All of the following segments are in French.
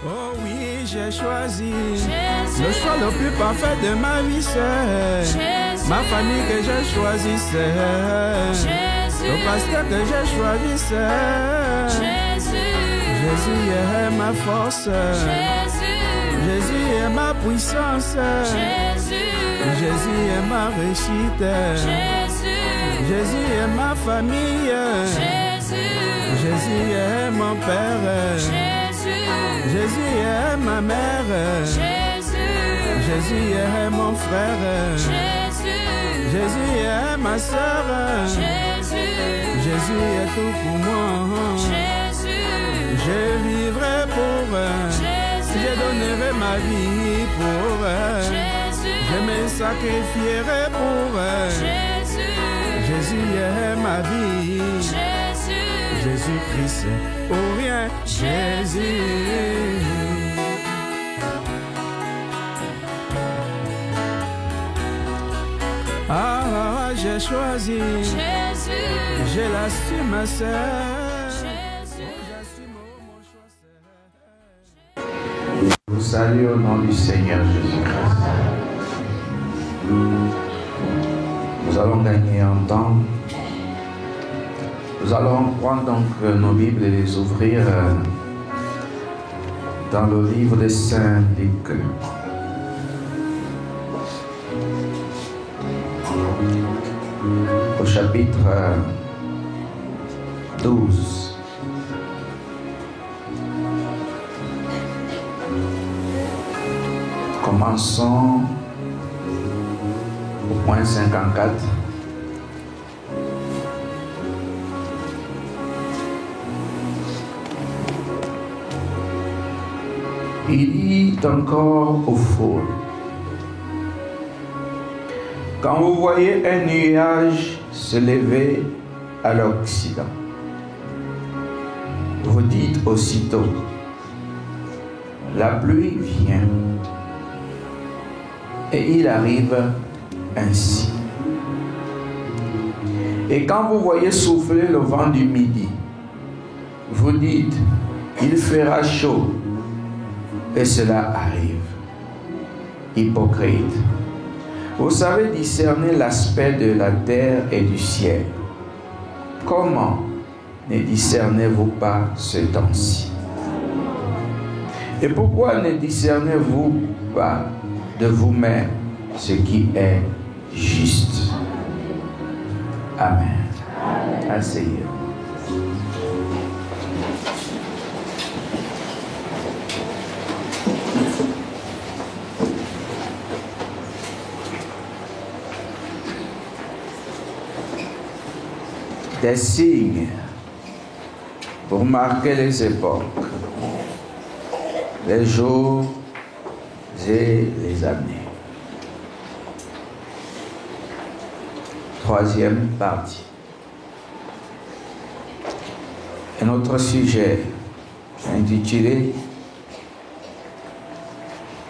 Oh oui, j'ai choisi Jésus. le choix le plus parfait de ma vie, c'est Jésus. ma famille que j'ai choisie, c'est Jésus. le pasteur que j'ai choisi, c'est Jésus. Jésus est ma force, Jésus. Jésus est ma puissance, Jésus. Jésus est ma réussite, Jésus. Jésus est ma famille, Jésus. Jésus est mon père, Jésus. Jésus est ma mère, Jésus. Jésus est mon frère, Jésus. Jésus est ma soeur, Jésus. Jésus est tout pour moi. Jésus. Je vivrai pour, Jésus. je donnerai ma vie pour, Jésus. je me sacrifierai pour, Jésus. Jésus est ma vie, Jésus. Jésus-Christ, ou rien, Jésus. Ah, j'ai choisi, Jésus. je l'assume, ma sœur. Jésus. J'assume mon choix, sœur. Je vous salue au nom du Seigneur Jésus-Christ. Nous allons gagner un temps. Nous allons prendre donc nos Bibles et les ouvrir dans le livre de Saint Luc. Au chapitre 12. Commençons au point 54. Il dit encore aux foules: quand vous voyez un nuage se lever à l'Occident, vous dites aussitôt: la pluie vient. Et il arrive ainsi. Et quand vous voyez souffler le vent du midi, vous dites: il fera chaud. Et cela arrive. Hypocrite. Vous savez discerner l'aspect de la terre et du ciel. Comment ne discernez-vous pas ce temps-ci? Et pourquoi ne discernez-vous pas de vous-même ce qui est juste? Amen. Asseyez-vous. Des signes pour marquer les époques, les jours et les années. Troisième partie. Et notre sujet intitulé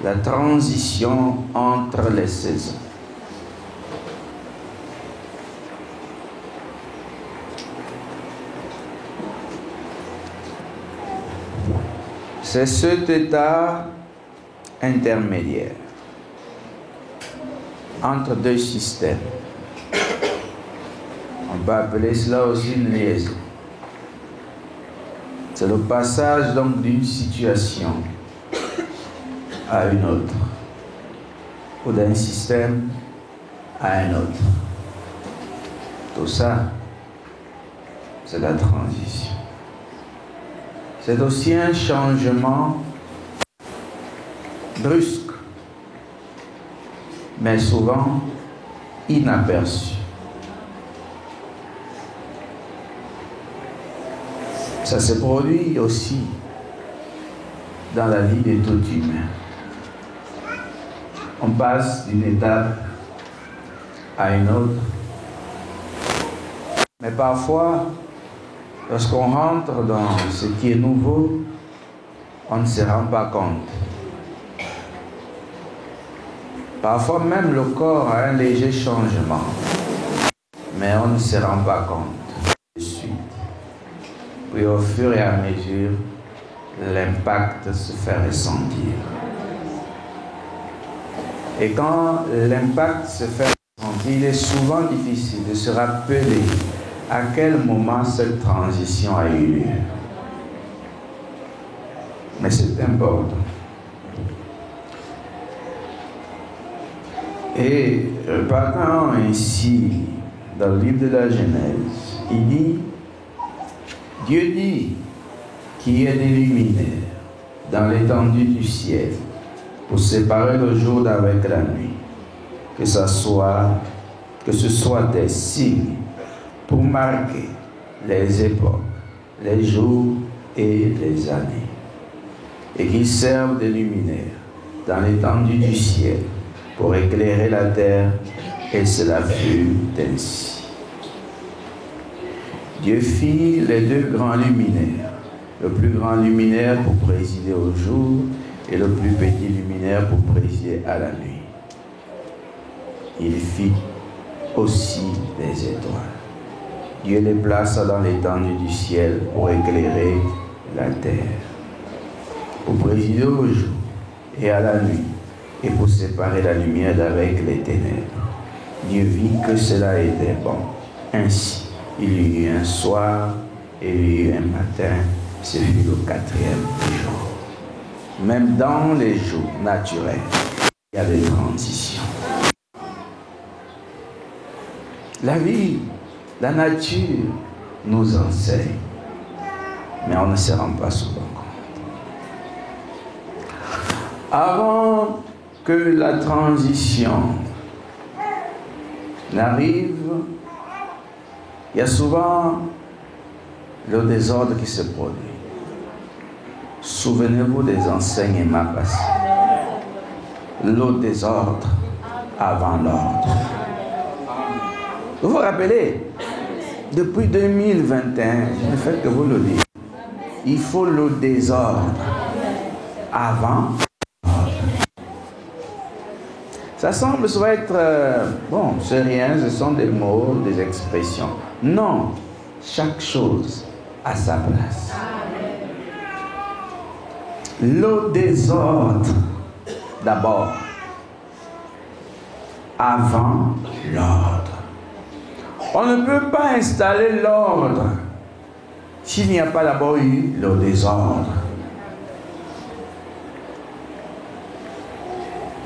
La transition entre les saisons. C'est cet état intermédiaire entre deux systèmes. On peut appeler cela aussi une liaison. C'est le passage donc d'une situation à une autre, ou d'un système à un autre. Tout ça, c'est la transition. C'est aussi un changement brusque, mais souvent inaperçu. Ça se produit aussi dans la vie de tout humain. On passe d'une étape à une autre, mais parfois, lorsqu'on rentre dans ce qui est nouveau, on ne se rend pas compte. Parfois même le corps a un léger changement, mais on ne se rend pas compte de suite. Puis au fur et à mesure, l'impact se fait ressentir. Et quand l'impact se fait ressentir, il est souvent difficile de se rappeler à quel moment cette transition a eu lieu. Mais c'est important. Et partant ainsi, dans le livre de la Genèse, il dit, Dieu dit qu'il y ait des luminaires dans l'étendue du ciel pour séparer le jour d'avec la nuit, que ce soit des signes pour marquer les époques, les jours et les années, et qu'ils servent de luminaires dans l'étendue du ciel pour éclairer la terre, et cela fut ainsi. Dieu fit les deux grands luminaires, le plus grand luminaire pour présider au jour et le plus petit luminaire pour présider à la nuit. Il fit aussi des étoiles. Dieu les plaça dans l'étendue du ciel pour éclairer la terre, pour présider au jour et à la nuit, et pour séparer la lumière d'avec les ténèbres. Dieu vit que cela était bon. Ainsi, il y eut un soir et il y eut un matin. Ce fut le 4e jour. Même dans les jours naturels, il y a des transitions. La vie, la nature nous enseigne, mais on ne se rend pas souvent compte. Avant que la transition n'arrive, il y a souvent le désordre qui se produit. Souvenez-vous des enseignements passés. Le désordre avant l'ordre. Vous vous rappelez, depuis 2021, je ne fais que vous le dire, il faut le désordre avant l'ordre. Ça semble souvent être, bon, c'est rien, ce sont des mots, des expressions. Non, chaque chose a sa place. Le désordre, d'abord, avant l'ordre. On ne peut pas installer l'ordre s'il n'y a pas d'abord eu le désordre.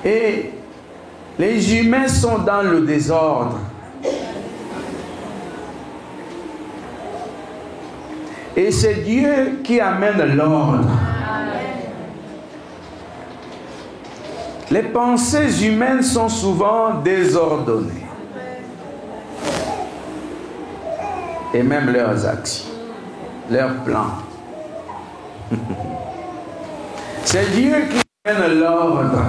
Et les humains sont dans le désordre. Et c'est Dieu qui amène l'ordre. Les pensées humaines sont souvent désordonnées. Et même leurs actions, leurs plans. C'est Dieu qui amène l'ordre.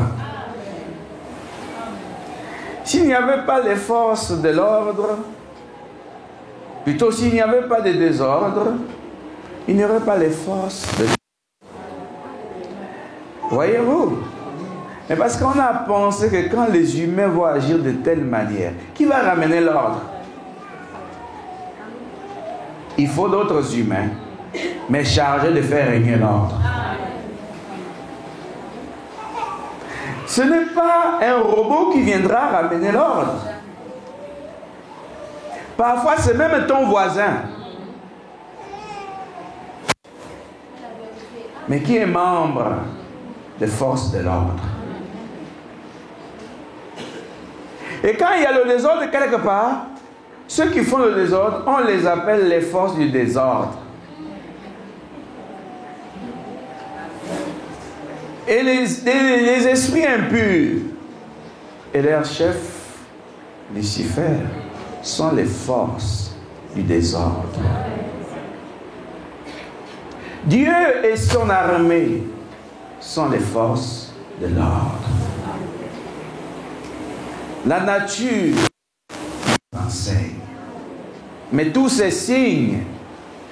S'il n'y avait pas les forces de l'ordre, plutôt s'il n'y avait pas de désordre, il n'y aurait pas les forces de l'ordre. Voyez-vous? Mais parce qu'on a pensé que quand les humains vont agir de telle manière, qui va ramener l'ordre? Il faut d'autres humains, mais chargés de faire régner l'ordre. Ce n'est pas un robot qui viendra ramener l'ordre. Parfois, c'est même ton voisin. Mais qui est membre des forces de l'ordre. Et quand il y a le désordre quelque part, ceux qui font le désordre, on les appelle les forces du désordre. Et les esprits impurs et leur chef, Lucifer, sont les forces du désordre. Dieu et son armée sont les forces de l'ordre. La nature enseigne. Mais tous ces signes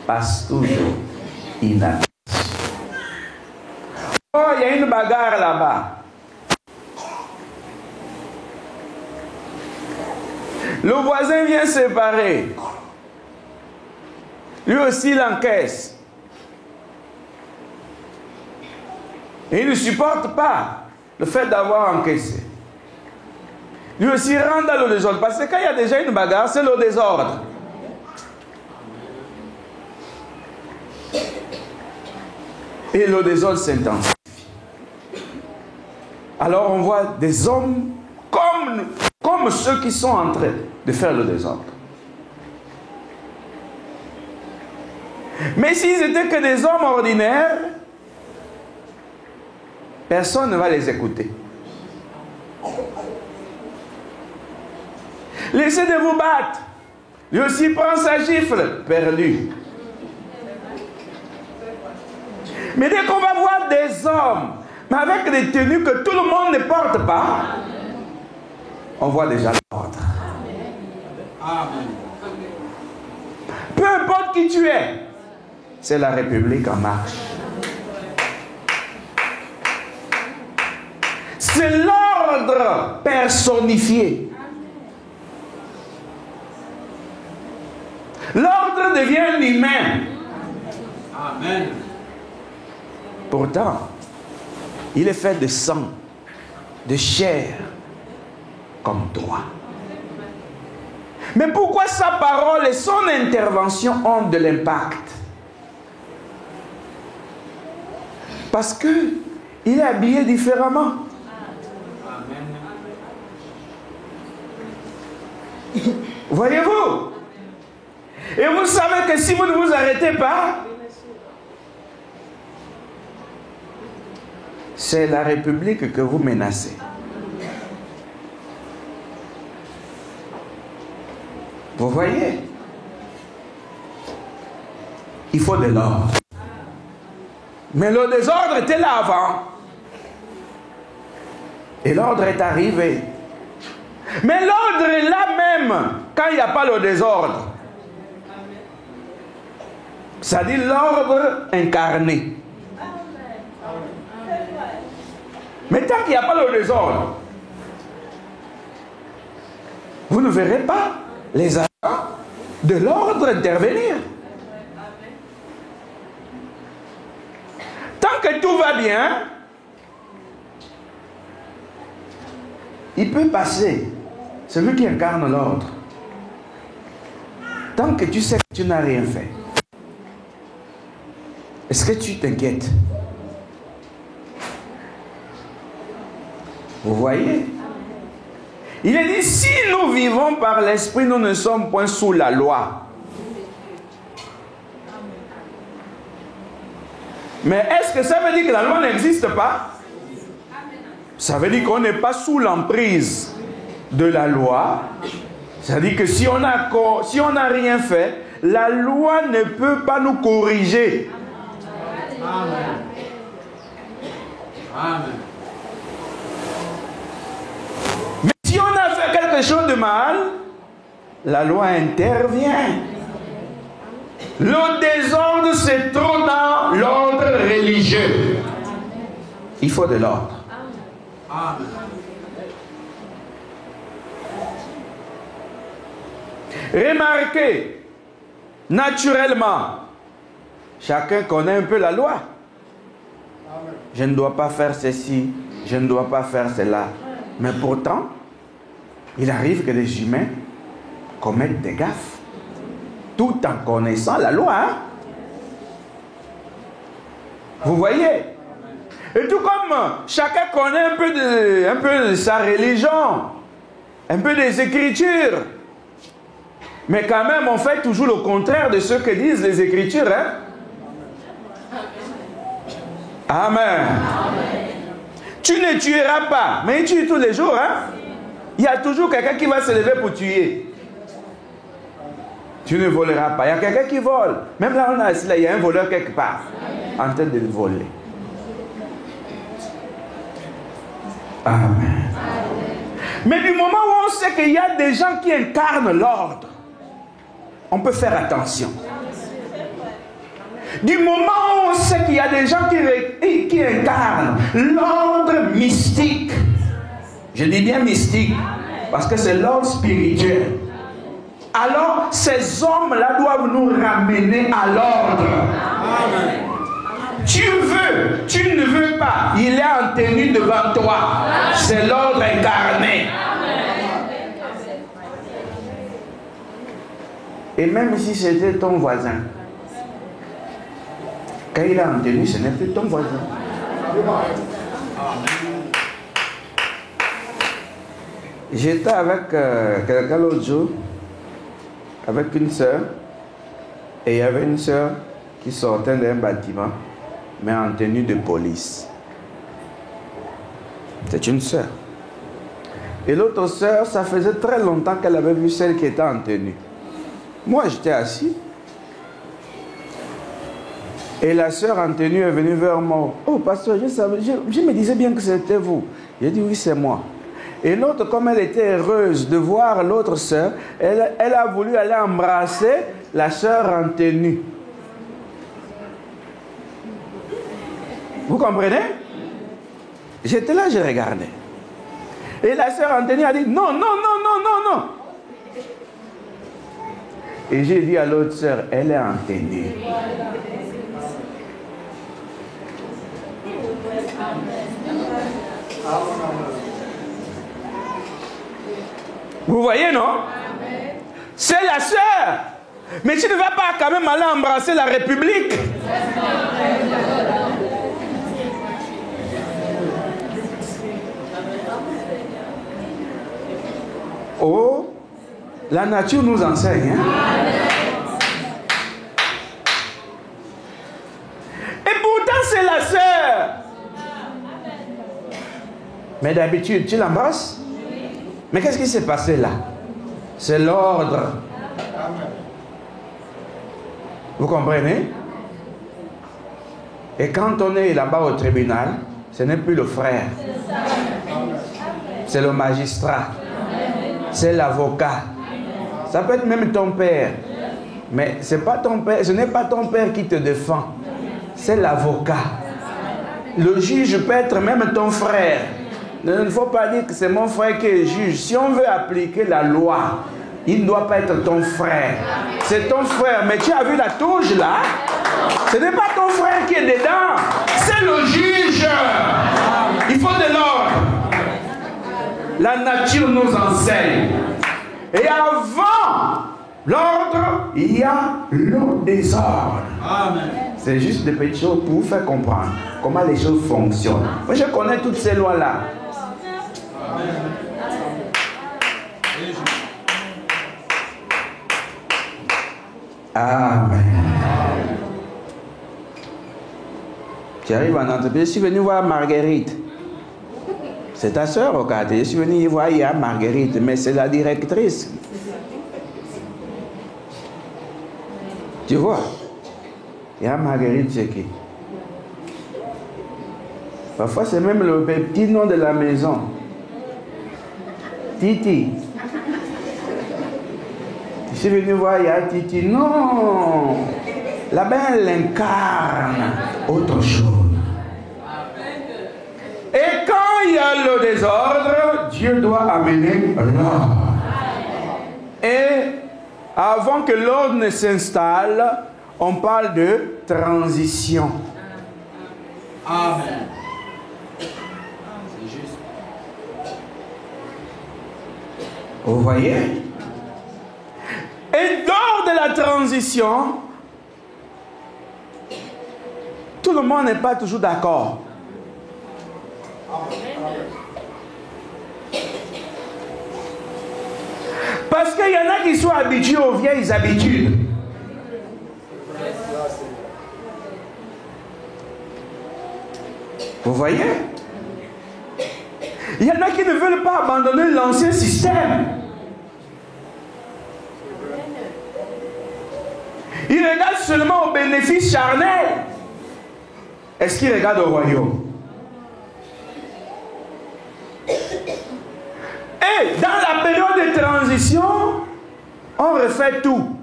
passent toujours inaperçus. Oh, il y a une bagarre là-bas. Le voisin vient séparer. Lui aussi, il encaisse. Et il ne supporte pas le fait d'avoir encaissé. Lui aussi rentre dans le désordre. Parce que quand il y a déjà une bagarre, c'est le désordre. Et le désordre s'intensifie. Alors on voit des hommes comme ceux qui sont en train de faire le désordre. Mais s'ils étaient que des hommes ordinaires, personne ne va les écouter. Laissez de vous battre. Lui aussi prend sa gifle, perdu. Mais dès qu'on va voir des hommes, mais avec des tenues que tout le monde ne porte pas, on voit déjà l'ordre. Peu importe qui tu es, c'est la République en marche. C'est l'ordre personnifié. L'ordre devient humain. Amen. Pourtant, il est fait de sang, de chair, comme toi. Mais pourquoi sa parole et son intervention ont de l'impact? Parce qu'il est habillé différemment. Voyez-vous? Et vous savez que si vous ne vous arrêtez pas, c'est la République que vous menacez. Vous voyez? Il faut de l'ordre. Mais le désordre était là avant. Et l'ordre est arrivé. Mais l'ordre est là même quand il n'y a pas le désordre. Ça dit l'ordre incarné. Mais tant qu'il n'y a pas le désordre, vous ne verrez pas les agents de l'ordre intervenir. Tant que tout va bien, il peut passer celui qui incarne l'ordre. Tant que tu sais que tu n'as rien fait, est-ce que tu t'inquiètes? Vous voyez? Il est dit, si nous vivons par l'esprit, nous ne sommes point sous la loi. Mais est-ce que ça veut dire que la loi n'existe pas? Ça veut dire qu'on n'est pas sous l'emprise de la loi. Ça veut dire que si on n'a rien fait, la loi ne peut pas nous corriger. Amen. Amen. Mais si on a fait quelque chose de mal, la loi intervient. Le désordre, c'est trop dans l'ordre religieux. Il faut de l'ordre. Amen. Remarquez, naturellement, chacun connaît un peu la loi. Je ne dois pas faire ceci, je ne dois pas faire cela. Mais pourtant, il arrive que les humains commettent des gaffes, tout en connaissant la loi. Hein? Vous voyez? Et tout comme chacun connaît un peu de sa religion, un peu des Écritures. Mais quand même, on fait toujours le contraire de ce que disent les Écritures. Hein? Amen. Amen. Tu ne tueras pas, mais il tue tous les jours. Hein? Il y a toujours quelqu'un qui va se lever pour tuer. Tu ne voleras pas. Il y a quelqu'un qui vole. Même là, on a assis là, il y a un voleur quelque part en train de voler. Amen. Amen. Mais du moment où on sait qu'il y a des gens qui incarnent l'ordre, on peut faire attention. Du moment où on sait qu'il y a des gens qui incarnent l'ordre mystique, je dis bien mystique, parce que c'est l'ordre spirituel, alors ces hommes-là doivent nous ramener à l'ordre. Tu veux, tu ne veux pas. pas, il est en tenue devant toi. C'est l'ordre incarné. Et même si c'était ton voisin, quand il est en tenue, ce n'est plus ton voisin. J'étais avec quelqu'un l'autre jour, avec une soeur, et il y avait une soeur qui sortait d'un bâtiment, mais en tenue de police. C'est une soeur. Et l'autre soeur, ça faisait très longtemps qu'elle avait vu celle qui était en tenue. Moi, j'étais assis. Et la soeur en tenue est venue vers moi. Oh, pasteur, je me disais bien que c'était vous. J'ai dit oui, c'est moi. Et l'autre, comme elle était heureuse de voir l'autre soeur, elle a voulu aller embrasser la soeur en tenue. Vous comprenez? J'étais là, je regardais. Et la soeur en tenue a dit non, non, non, non, non, non. Et j'ai dit à l'autre soeur, elle est en tenue. Vous voyez, non? C'est la sœur. Mais tu ne vas pas quand même aller embrasser la République. Oh, la nature nous enseigne. Hein? Et pourtant, c'est la sœur. Mais d'habitude, tu l'embrasses? Mais qu'est-ce qui s'est passé là? C'est l'ordre. Vous comprenez? Et quand on est là-bas au tribunal, ce n'est plus le frère. C'est le magistrat. C'est l'avocat. Ça peut être même ton père. Mais c'est pas ton père, ce n'est pas ton père qui te défend. C'est l'avocat. Le juge peut être même ton frère. Il ne faut pas dire que c'est mon frère qui est juge. Si on veut appliquer la loi, il ne doit pas être ton frère. C'est ton frère. Mais tu as vu la touche là? Ce n'est pas ton frère qui est dedans. C'est le juge. Il faut de l'ordre. La nature nous enseigne. Et avant l'ordre, il y a le désordre. Amen. C'est juste des petites choses pour vous faire comprendre comment les choses fonctionnent. Moi, je connais toutes ces lois-là. Amen. Tu arrives en entreprise, je suis venu voir Marguerite. C'est ta soeur au quartier. Je suis venu voir, il y a Marguerite, mais c'est la directrice. Tu vois? Il y a Marguerite, c'est qui? Parfois, c'est même le petit nom de la maison. Titi. Je suis venu voir, il y a Titi. Non! Là-bas, elle incarne autre chose. Et quand il y a le désordre, Dieu doit amener l'ordre. Et avant que l'ordre ne s'installe, on parle de transition. Amen. C'est juste. Vous voyez? Et lors de la transition, tout le monde n'est pas toujours d'accord. Parce qu'il y en a qui sont habitués aux vieilles habitudes. Vous voyez? Il y en a qui ne veulent pas abandonner l'ancien système. Ils regardent seulement aux bénéfices charnels. Est-ce qu'ils regardent au royaume? Et dans la période de transition, on refait tout.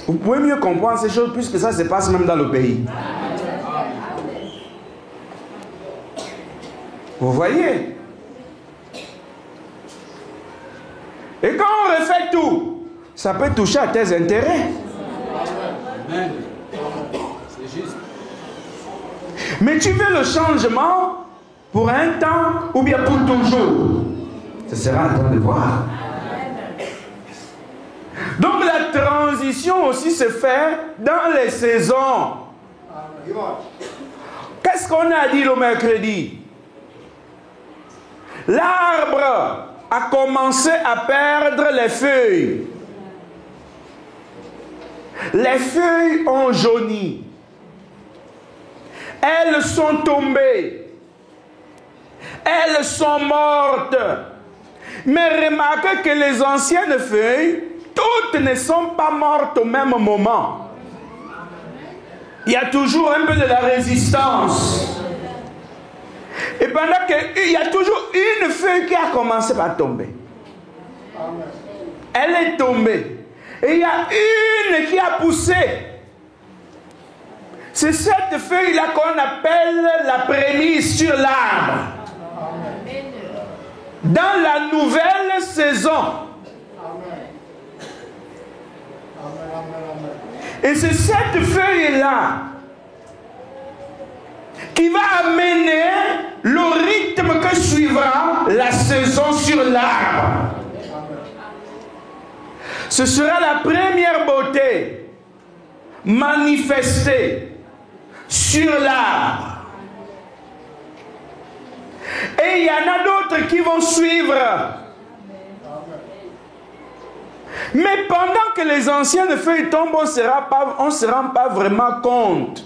Vous pouvez mieux comprendre ces choses puisque ça se passe même dans le pays. Vous voyez? Et quand on refait tout, ça peut toucher à tes intérêts. Amen. C'est juste. Mais tu veux le changement pour un temps ou bien pour toujours? Ce sera à toi de voir. Donc la transition aussi se fait dans les saisons. Qu'est-ce qu'on a dit le mercredi? L'arbre a commencé à perdre les feuilles. Les feuilles ont jauni. Elles sont tombées. Elles sont mortes. Mais remarquez que les anciennes feuilles, toutes ne sont pas mortes au même moment. Il y a toujours un peu de la résistance. Et pendant qu'il y a toujours une feuille qui a commencé par tomber. Elle est tombée. Et il y a une qui a poussé. C'est cette feuille-là qu'on appelle la prémisse sur l'arbre. Dans la nouvelle saison. Et c'est cette feuille-là qui va amener le rythme que suivra la saison sur l'arbre. Ce sera la première beauté manifestée sur l'arbre. Et il y en a d'autres qui vont suivre. Mais pendant que les anciennes feuilles tombent, on ne se rend pas vraiment compte.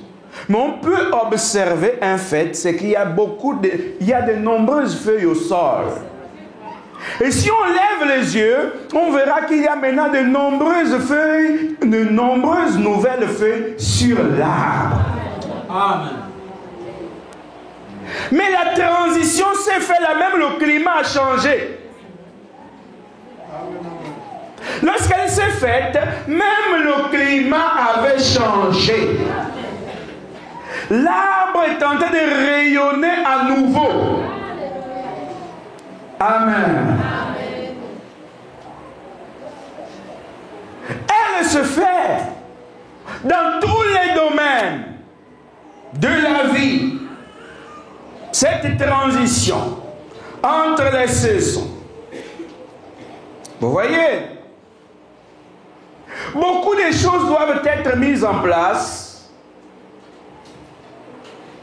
Mais on peut observer un fait, c'est qu'il y a de nombreuses feuilles au sol. Et si on lève les yeux, on verra qu'il y a maintenant de nombreuses feuilles, de nombreuses nouvelles feuilles sur l'arbre. Amen. Mais la transition s'est faite là, même le climat a changé. Lorsqu'elle s'est faite, même le climat avait changé. L'arbre est en train de rayonner à nouveau. Amen. Elle se fait dans tous les domaines de la vie. Cette transition entre les saisons. Vous voyez? Beaucoup de choses doivent être mises en place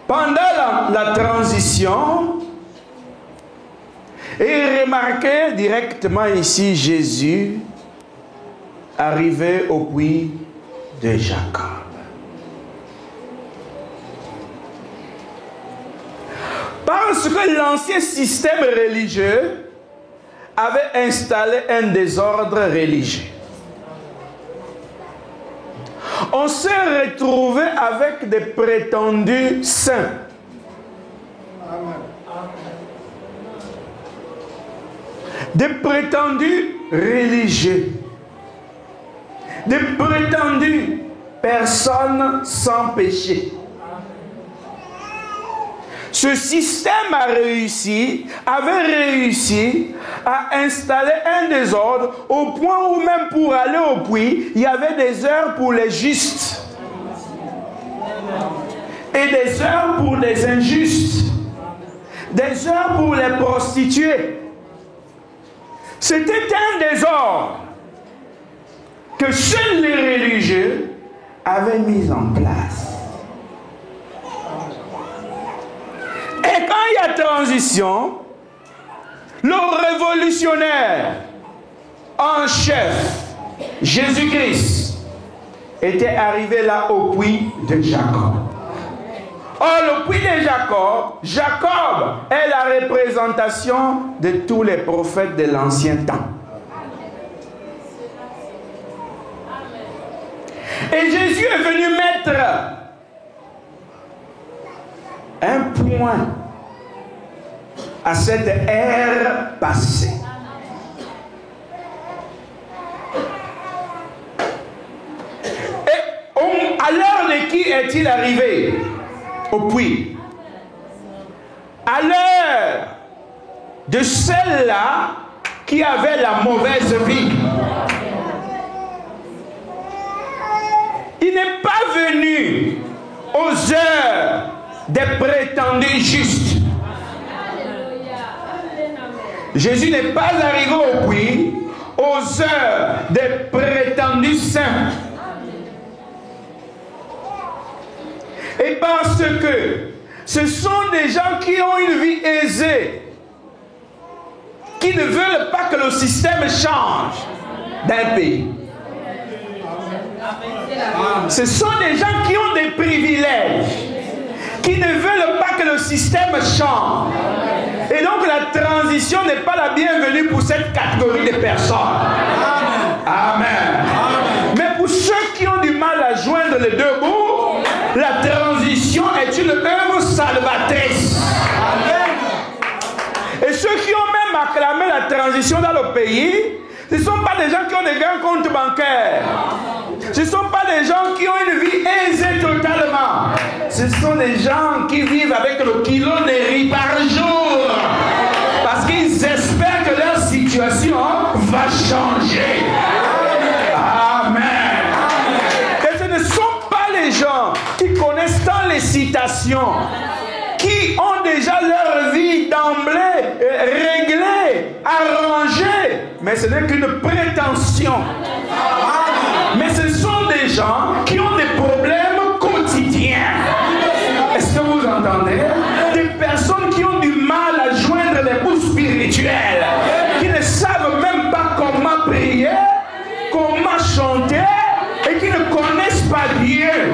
pendant la transition. Et remarquez directement ici Jésus arrivé au puits de Jacob. Parce que l'ancien système religieux avait installé un désordre religieux. On s'est retrouvé avec des prétendus saints. Des prétendus religieux. Des prétendues personnes sans péché. Ce système avait réussi à installer un désordre au point où même pour aller au puits, il y avait des heures pour les justes et des heures pour les injustes, des heures pour les prostituées. C'était un désordre que seuls les religieux avaient mis en place. Et quand il y a transition, le révolutionnaire en chef, Jésus-Christ, était arrivé là au puits de Jacob. Or, le puits de Jacob est la représentation de tous les prophètes de l'ancien temps. Et Jésus est venu mettre un point à cette ère passée. Et à l'heure de qui est-il arrivé au puits? À l'heure de celle-là qui avait la mauvaise vie. Il n'est pas venu aux heures des prétendus justes. Jésus n'est pas arrivé au puits aux heures des prétendus saints. Et parce que ce sont des gens qui ont une vie aisée, qui ne veulent pas que le système change d'un pays. Ce sont des gens qui ont des privilèges, qui ne veulent pas que le système change. Et donc la transition n'est pas la bienvenue pour cette catégorie de personnes. Amen. Mais pour ceux qui ont du mal à joindre les deux bouts, la transition est une œuvre salvatrice. Et ceux qui ont même acclamé la transition dans le pays, ce ne sont pas des gens qui ont des grands comptes bancaires. Ce ne sont pas des gens qui ont une vie aisée totalement. Ce sont des gens qui vivent avec le kilo de riz par jour. Parce qu'ils espèrent que leur situation va changer. Amen. Et ce ne sont pas les gens qui connaissent tant les citations, qui ont déjà leur vie d'emblée réglée, arrangée. Mais ce n'est qu'une prétention. Mais ce sont des gens qui ont des problèmes quotidiens. Est-ce que vous entendez? Des personnes qui ont du mal à joindre les bouts spirituels, qui ne savent même pas comment prier, comment chanter, et qui ne connaissent pas Dieu.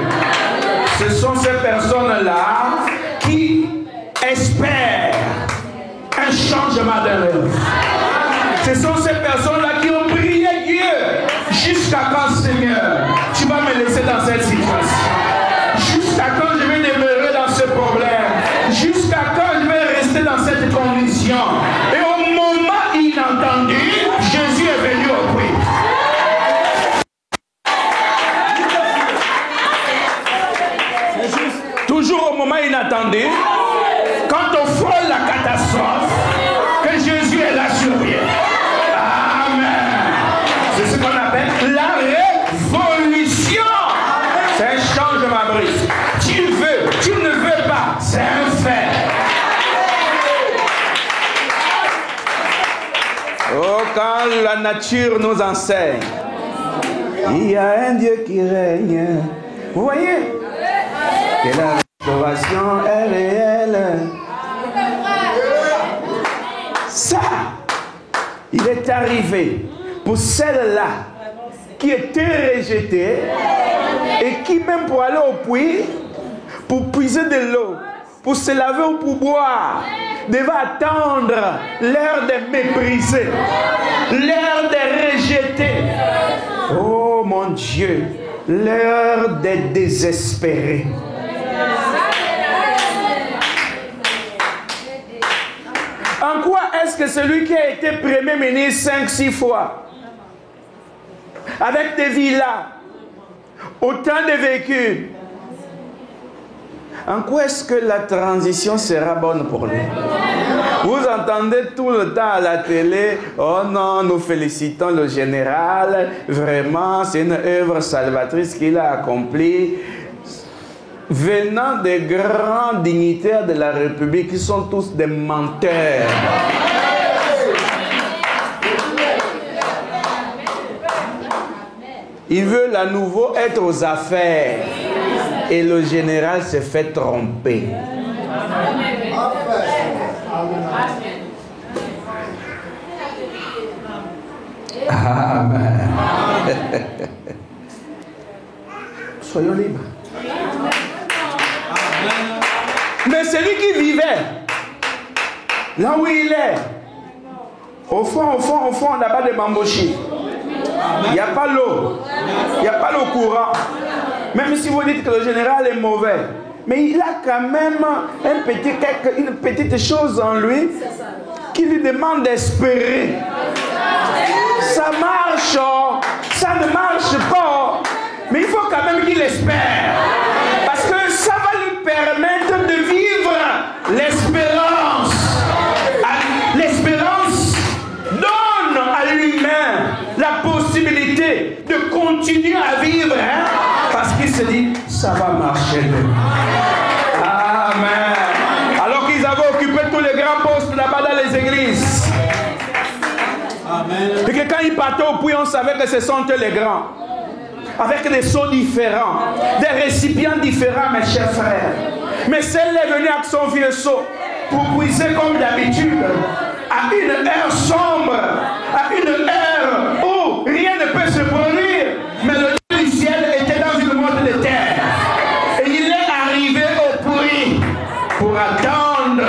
Ce sont ces personnes-là qui espèrent un changement de leur vie. Ce sont ces personnes-là qui ont prié Dieu. Jusqu'à quand, Seigneur, tu vas me laisser dans cette situation? Jusqu'à quand je vais demeurer dans ce problème? Jusqu'à quand je vais rester dans cette condition? Et au moment inattendu, Jésus est venu au puits. Toujours au moment inattendu, quand on frôle la catastrophe, que Jésus est là sur pied. C'est ce qu'on appelle la révolution. C'est un changement brusque. Tu veux, tu ne veux pas, c'est un fait. Oh, quand la nature nous enseigne, il y a un Dieu qui règne. Vous voyez? Et la restauration est réelle. Ça, il est arrivé pour celles-là qui étaient rejetées et qui même pour aller au puits, pour puiser de l'eau, pour se laver ou pour boire, devaient attendre l'heure de mépriser, l'heure de rejeter. Oh mon Dieu, l'heure de désespérer. En quoi est-ce que celui qui a été Premier ministre 5-6 fois, avec des villas, autant de véhicules, en quoi est-ce que la transition sera bonne pour lui? Vous entendez tout le temps à la télé, oh non, nous félicitons le général, vraiment, c'est une œuvre salvatrice qu'il a accomplie. Venant des grands dignitaires de la République, qui sont tous des menteurs. Il veut à nouveau être aux affaires. Et le général s'est fait tromper. Amen. Soyons libres. Mais celui qui vivait là où il est, au fond, là-bas de Bamboshi, il n'y a pas l'eau, il n'y a pas le courant. Même si vous dites que le général est mauvais, mais il a quand même une petite chose en lui qui lui demande d'espérer. Ça marche, ça ne marche pas, mais il faut quand même qu'il espère. Parce que ça va lui permettre de vivre l'espérance. L'espérance donne à l'humain la possibilité de continuer à vivre, parce qu'il se dit, ça va marcher. Amen. que quand ils partaient au puits, on savait que ce sont eux les grands. Avec des seaux différents, des récipients différents, mes chers frères. Mais celle est venue avec son vieux seau pour puiser comme d'habitude, à une heure sombre, à une heure où rien ne peut se produire. Mais le Dieu du ciel était dans une montre de terre. Et il est arrivé au puits pour attendre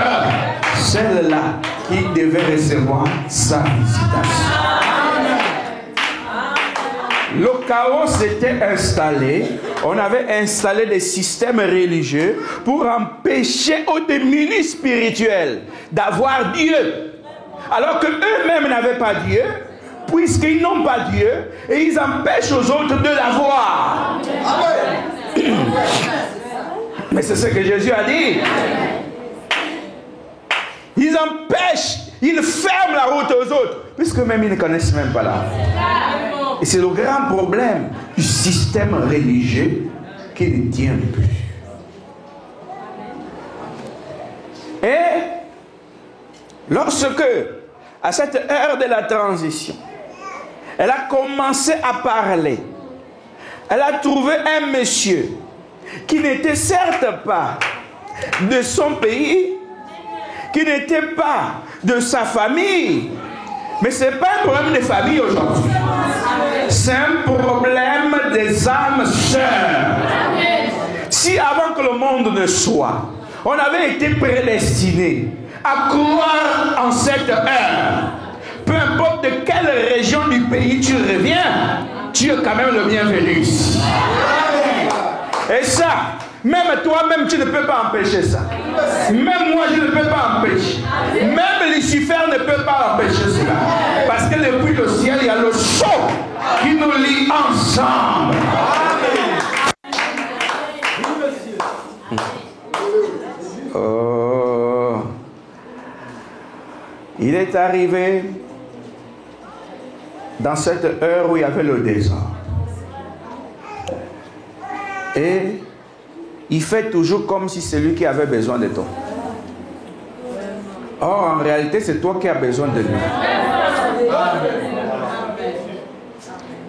celle-là qui devait recevoir sa visitation. Le chaos s'était installé. On avait installé des systèmes religieux pour empêcher aux démunis spirituels d'avoir Dieu. Alors qu'eux-mêmes n'avaient pas Dieu, puisqu'ils n'ont pas Dieu, et ils empêchent aux autres de l'avoir. Mais c'est ce que Jésus a dit. Ils empêchent, ils ferment la route aux autres, puisque même ils ne connaissent même pas là. Et c'est le grand problème du système religieux qui ne tient plus. Et lorsque, à cette heure de la transition, elle a commencé à parler, elle a trouvé un monsieur qui n'était certes pas de son pays, qui n'était pas de sa famille, mais ce n'est pas un problème de famille aujourd'hui. C'est un problème des âmes sœurs. Si avant que le monde ne soit, on avait été prédestiné à croire en cette heure, peu importe de quelle région du pays tu reviens, tu es quand même le bienvenu. Et ça, même toi-même, tu ne peux pas empêcher ça. Même moi, je ne peux pas empêcher. Même Lucifer ne peut pas empêcher cela. Parce que depuis le ciel, il y a le sceau qui nous lie ensemble. Oh. Il est arrivé dans cette heure où il y avait le désordre. Et il fait toujours comme si c'est lui qui avait besoin de toi. Or, en réalité, c'est toi qui as besoin de lui.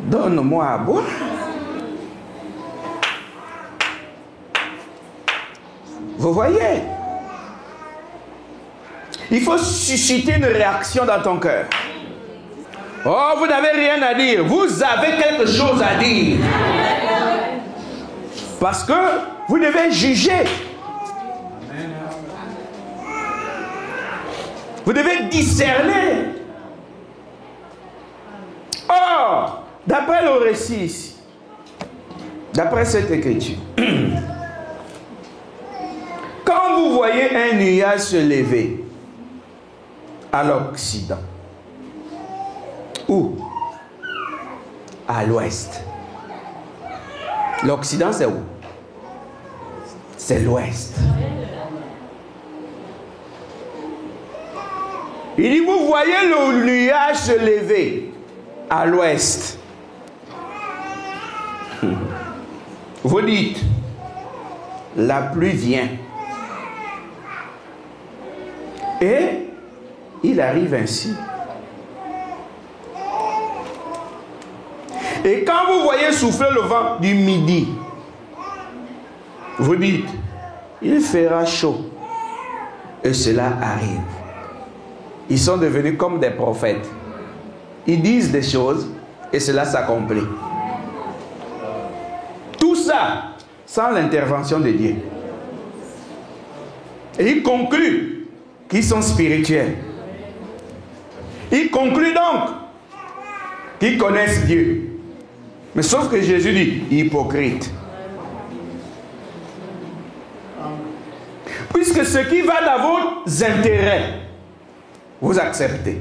Donne-moi à boire. Vous voyez? Il faut susciter une réaction dans ton cœur. Oh, vous n'avez rien à dire. Vous avez quelque chose à dire. Parce que vous devez juger. Vous devez discerner. Or, d'après le récit ici, d'après cette écriture, quand vous voyez un nuage se lever à l'Occident, ou à l'Ouest, l'Occident c'est où? C'est l'Ouest. Il dit, vous voyez le nuage se lever à l'Ouest. Vous dites, la pluie vient. Et il arrive ainsi. Et quand vous voyez souffler le vent du midi, vous dites, il fera chaud. Et cela arrive. Ils sont devenus comme des prophètes. Ils disent des choses et cela s'accomplit. Tout ça sans l'intervention de Dieu. Et ils concluent qu'ils sont spirituels. Ils concluent donc qu'ils connaissent Dieu. Mais sauf que Jésus dit, hypocrite. Puisque ce qui va dans vos intérêts, vous acceptez.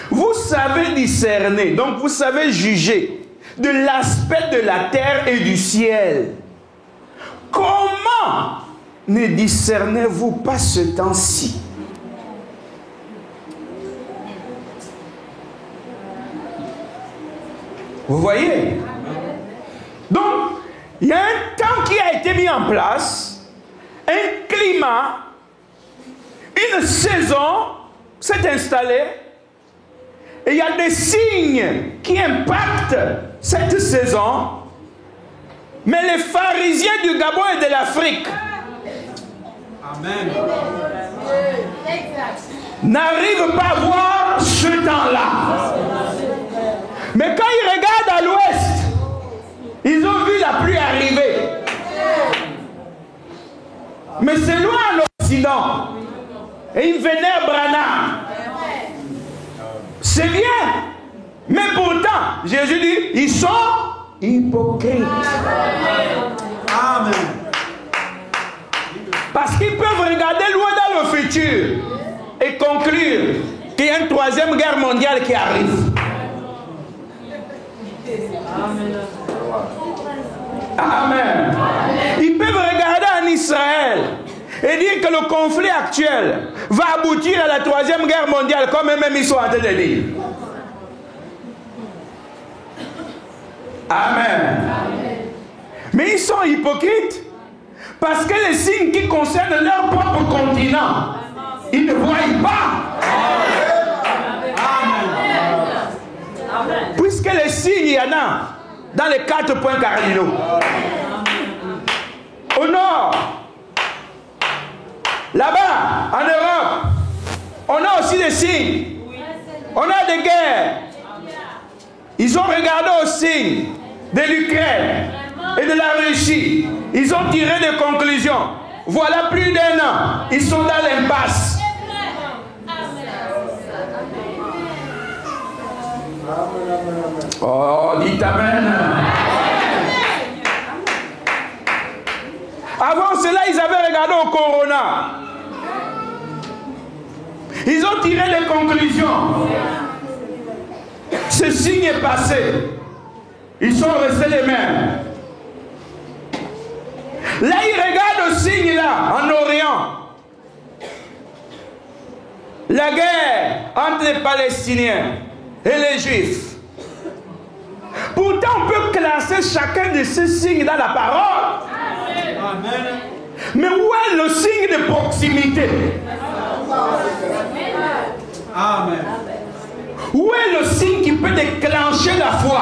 Vous savez discerner, donc vous savez juger de l'aspect de la terre et du ciel. Comment ne discernez-vous pas ce temps-ci? Vous voyez? Donc, il y a un temps qui a été mis en place, un climat, une saison s'est installée, Et il y a des signes qui impactent cette saison. Mais les pharisiens du Gabon et de l'Afrique n'arrivent pas à voir ce temps-là. Mais quand ils regardent à l'ouest, ils ont vu la pluie arriver. Mais c'est loin à l'Occident. Et ils vénèrent Branham. C'est bien. Mais pourtant, Jésus dit, ils sont hypocrites. Amen. Parce qu'ils peuvent regarder loin dans le futur et conclure qu'il y a une troisième guerre mondiale qui arrive. Amen. Ils peuvent regarder en Israël et dire que le conflit actuel va aboutir à la troisième guerre mondiale, comme eux-mêmes ils sont en train de dire. Amen. Mais ils sont hypocrites parce que les signes qui concernent leur propre continent, ils ne voient pas. Puisque les signes, il y en a dans les 4 points cardinaux. Au nord, là-bas, en Europe, on a aussi des signes. On a des guerres. Ils ont regardé aux signes de l'Ukraine et de la Russie. Ils ont tiré des conclusions. Voilà plus d'1 an. Ils sont dans l'impasse. Oh, dites Amen. Avant cela, ils avaient regardé au Corona. Ils ont tiré des conclusions. Ce signe est passé. Ils sont restés les mêmes. Là, ils regardent le signe là, en Orient. La guerre entre les Palestiniens et les Juifs. Pourtant, on peut classer chacun de ces signes dans la parole. Amen. Mais où est le signe de proximité? Amen. Où est le signe qui peut déclencher la foi?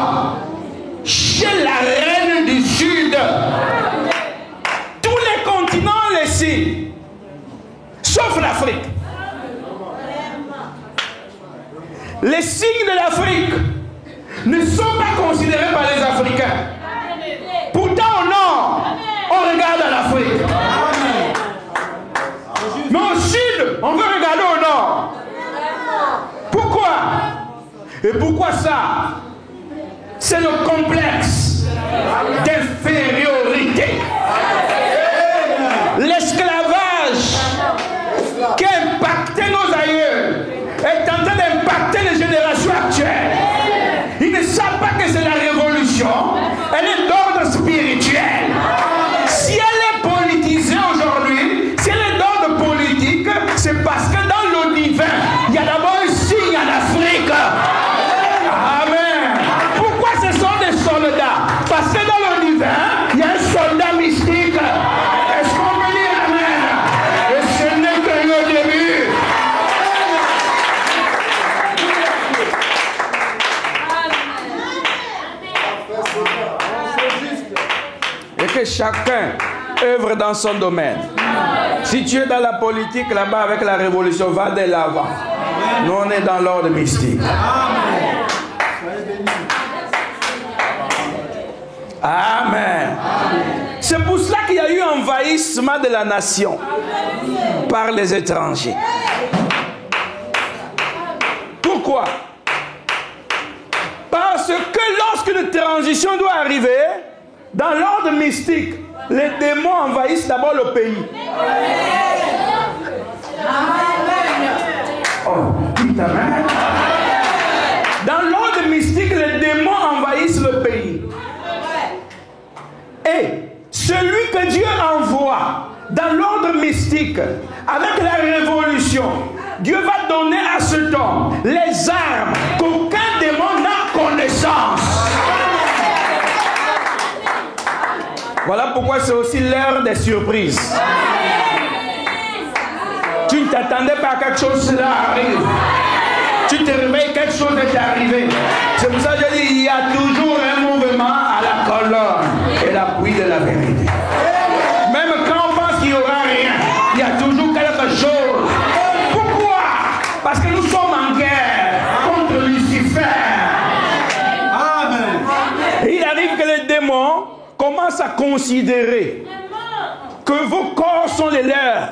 Chez la reine du Sud. Tous les continents ont les signes. Sauf l'Afrique. Les signes de l'Afrique ne sont pas considérés par les Africains. Pourtant au nord, on regarde à l'Afrique. Mais au sud, on veut regarder au nord. Pourquoi? Et pourquoi ça? C'est le complexe d'infériorité. L'esclavage qui a impacté nos aïeux est en train d'impacter les générations actuelles. Ils ne savent pas que c'est la révolution. Elle est d'ordre spirituel. Si elle est politisée aujourd'hui, si elle est d'ordre politique, c'est parce que dans le divin, il y a d'abord un signe en Afrique. Amen. Pourquoi ce sont des soldats? Parce que dans le divin, il y a un soldat mystique. Est-ce qu'on peut dire Amen? Et ce n'est que le début. Et que chacun œuvre dans son domaine. Si tu es dans la politique là-bas avec la révolution, va de l'avant. Nous on est dans l'ordre mystique. Amen. C'est pour cela qu'il y a eu un envahissement de la nation par les étrangers. Pourquoi? Parce que lorsque une transition doit arriver, dans l'ordre mystique, les démons envahissent d'abord le pays. Oh, amen. Dans l'ordre mystique, les démons envahissent le pays. Et celui que Dieu envoie dans l'ordre mystique, avec la révolution, Dieu va donner à cet homme les armes qu'aucun démon n'a connaissance. Voilà pourquoi c'est aussi l'heure des surprises. Tu ne t'attendais pas à quelque chose, cela arrive. Tu te réveilles, quelque chose est arrivé. C'est pour ça que je dis, il y a toujours un mouvement à la colonne et l'appui de la vérité. Même quand on pense qu'il n'y aura rien, il y a toujours quelque chose. Pourquoi? Parce que nous sommes en guerre contre Lucifer. Amen. Et il arrive que les démons commencent à considérer que vos corps sont les leurs.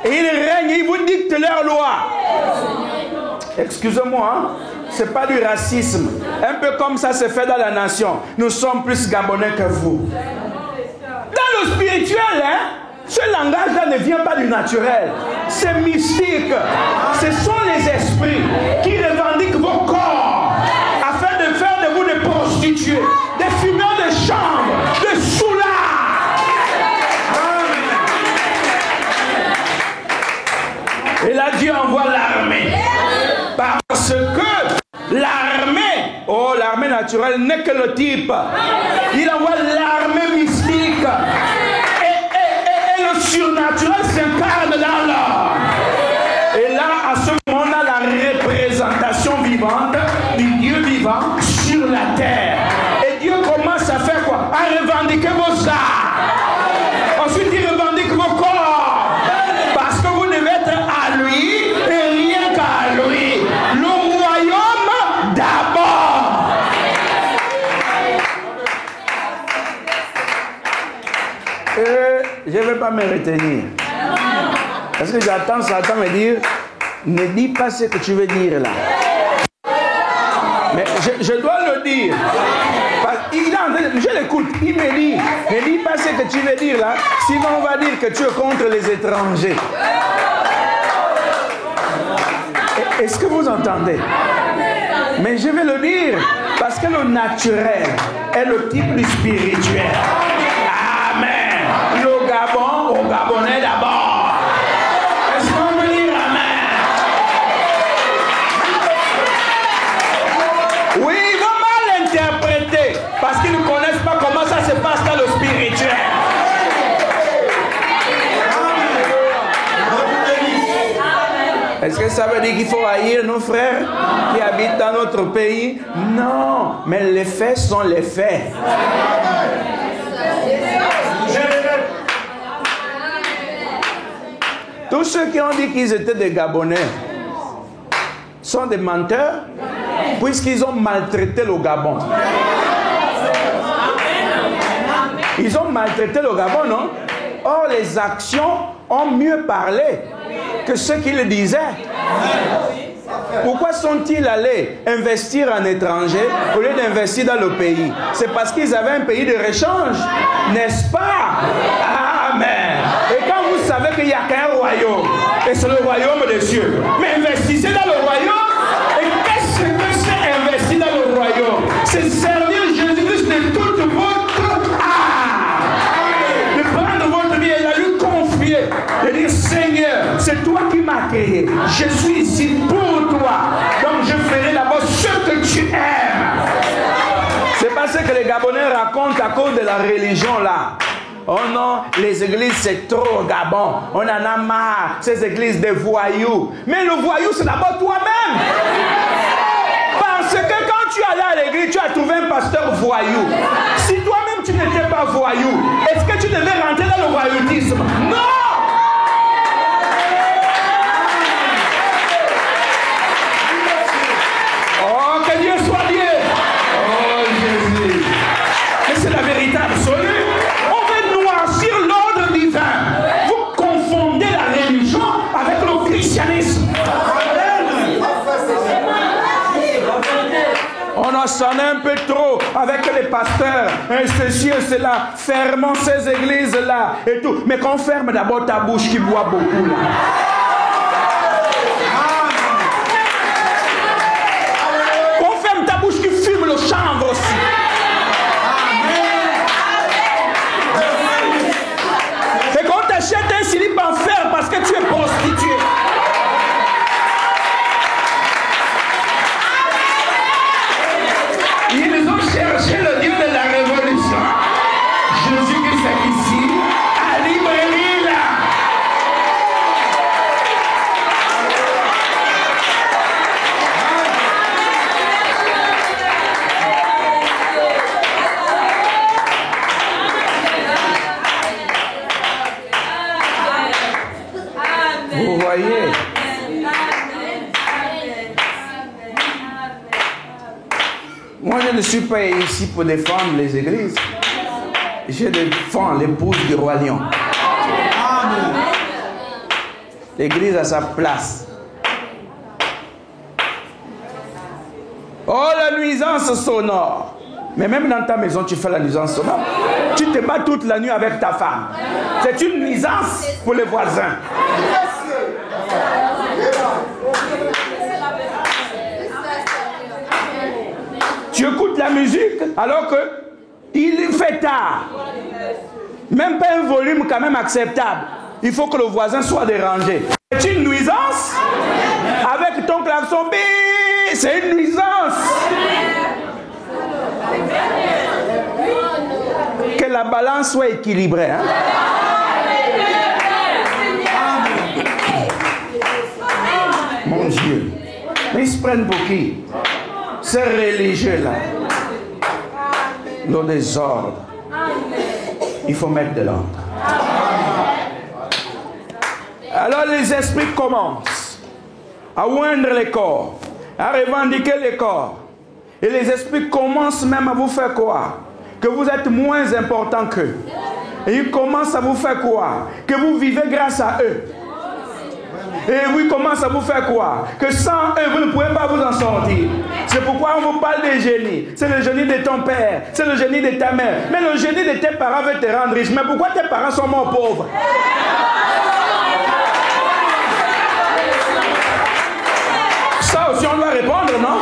Et ils règnent, ils vous dictent leurs lois. Excusez-moi, hein? Ce n'est pas du racisme. Un peu comme ça se fait dans la nation. Nous sommes plus Gabonais que vous. Dans le spirituel, hein, ce langage-là ne vient pas du naturel. C'est mystique. Ce sont les esprits qui revendiquent vos corps afin de faire de vous des prostituées, des fumeurs de chambre, des soulards. Et là, Dieu envoie l'armée. Parce que l'armée, l'armée naturelle n'est que le type. Il envoie l'armée mystique. Et le surnaturel s'incarne dans l'homme. Et là, à ce moment-là, la représentation vivante du Dieu vivant sur la terre. Et Dieu commence à faire quoi? À revendiquer vos arts. Ensuite, il revendique vos corps. Parce que vous devez être à lui et rien qu'à lui. Le royaume d'abord. Je ne vais pas me retenir. Parce que j'attends Satan me dire, ne dis pas ce que tu veux dire là. Mais je dois le dire. Je l'écoute, il me dit, ne dis pas ce que tu veux dire là, sinon on va dire que tu es contre les étrangers. Est-ce que vous entendez? Mais je vais le dire, parce que le naturel est le type du spirituel. Amen. Le Gabon au Gabonais d'abord. Est-ce qu'on peut dire amen? Oui, ils vont mal interpréter parce qu'ils ne connaissent pas comment ça se passe dans le spirituel. Est-ce que ça veut dire qu'il faut haïr nos frères qui habitent dans notre pays? Non, mais les faits sont les faits. Tous ceux qui ont dit qu'ils étaient des Gabonais sont des menteurs puisqu'ils ont maltraité le Gabon. Ils ont maltraité le Gabon, non? Or, les actions ont mieux parlé que ceux qui le disaient. Pourquoi sont-ils allés investir en étranger au lieu d'investir dans le pays? C'est parce qu'ils avaient un pays de rechange, n'est-ce pas? Amen. Et quand vous savez qu'il n'y a qu'un royaume, et c'est le royaume des cieux, mais investissez dans le royaume. Et qu'est-ce que c'est investir dans le royaume? C'est servir Jésus-Christ de toute votre âme. De prendre votre vie et la lui confier. De dire, Seigneur, c'est toi qui m'as créé. Je suis ici pour toi. Donc je ferai d'abord ce que tu aimes. C'est pas ce que les Gabonais racontent à cause de la religion là. Oh non, les églises c'est trop au Gabon. On en a marre, ces églises de voyous. Mais le voyou c'est d'abord toi-même. Parce que quand tu allais à l'église, tu as trouvé un pasteur voyou. Si toi-même tu n'étais pas voyou, est-ce que tu devais rentrer dans le voyoutisme? Non! Oh, que Dieu soit Dieu! Oh Jésus! Mais c'est la vérité absolue. L'ordre divin. Vous confondez la religion avec le christianisme. On en s'en est un peu trop avec les pasteurs, et ceci et cela. Fermons ces églises-là et tout. Mais qu'on ferme d'abord ta bouche qui boit beaucoup là. Qu'on ferme ta bouche qui fume le chanvre aussi. Achète un slip en fer parce que tu es prostitué. Ils ont cherché le Dieu de la révolution. Jésus-Christ est ici, à librairie là. suis pas ici pour défendre les églises. Je défends l'épouse du roi lion. Amen. L'église a sa place. Oh, la nuisance sonore. Mais même dans ta maison, tu fais la nuisance sonore. Tu te bats toute la nuit avec ta femme. C'est une nuisance pour les voisins. Tu écoutes la musique alors que il fait tard. Même pas un volume quand même acceptable. Il faut que le voisin soit dérangé. C'est une nuisance. Avec ton klaxon, c'est une nuisance. Que la balance soit équilibrée. Hein? Mon Dieu. Mais ils se prennent pour qui? Ces religieux-là. Le désordre. Il faut mettre de l'ordre. Alors les esprits commencent à oindre les corps, à revendiquer les corps. Et les esprits commencent même à vous faire croire que vous êtes moins important qu'eux. Et ils commencent à vous faire croire que vous vivez grâce à eux. Et oui, commence à vous faire croire que sans eux, vous ne pouvez pas vous en sortir. C'est pourquoi on vous parle des génies. C'est le génie de ton père, c'est le génie de ta mère. Mais le génie de tes parents veut te rendre riche. Mais pourquoi tes parents sont morts pauvres? Ça aussi, on doit répondre, non?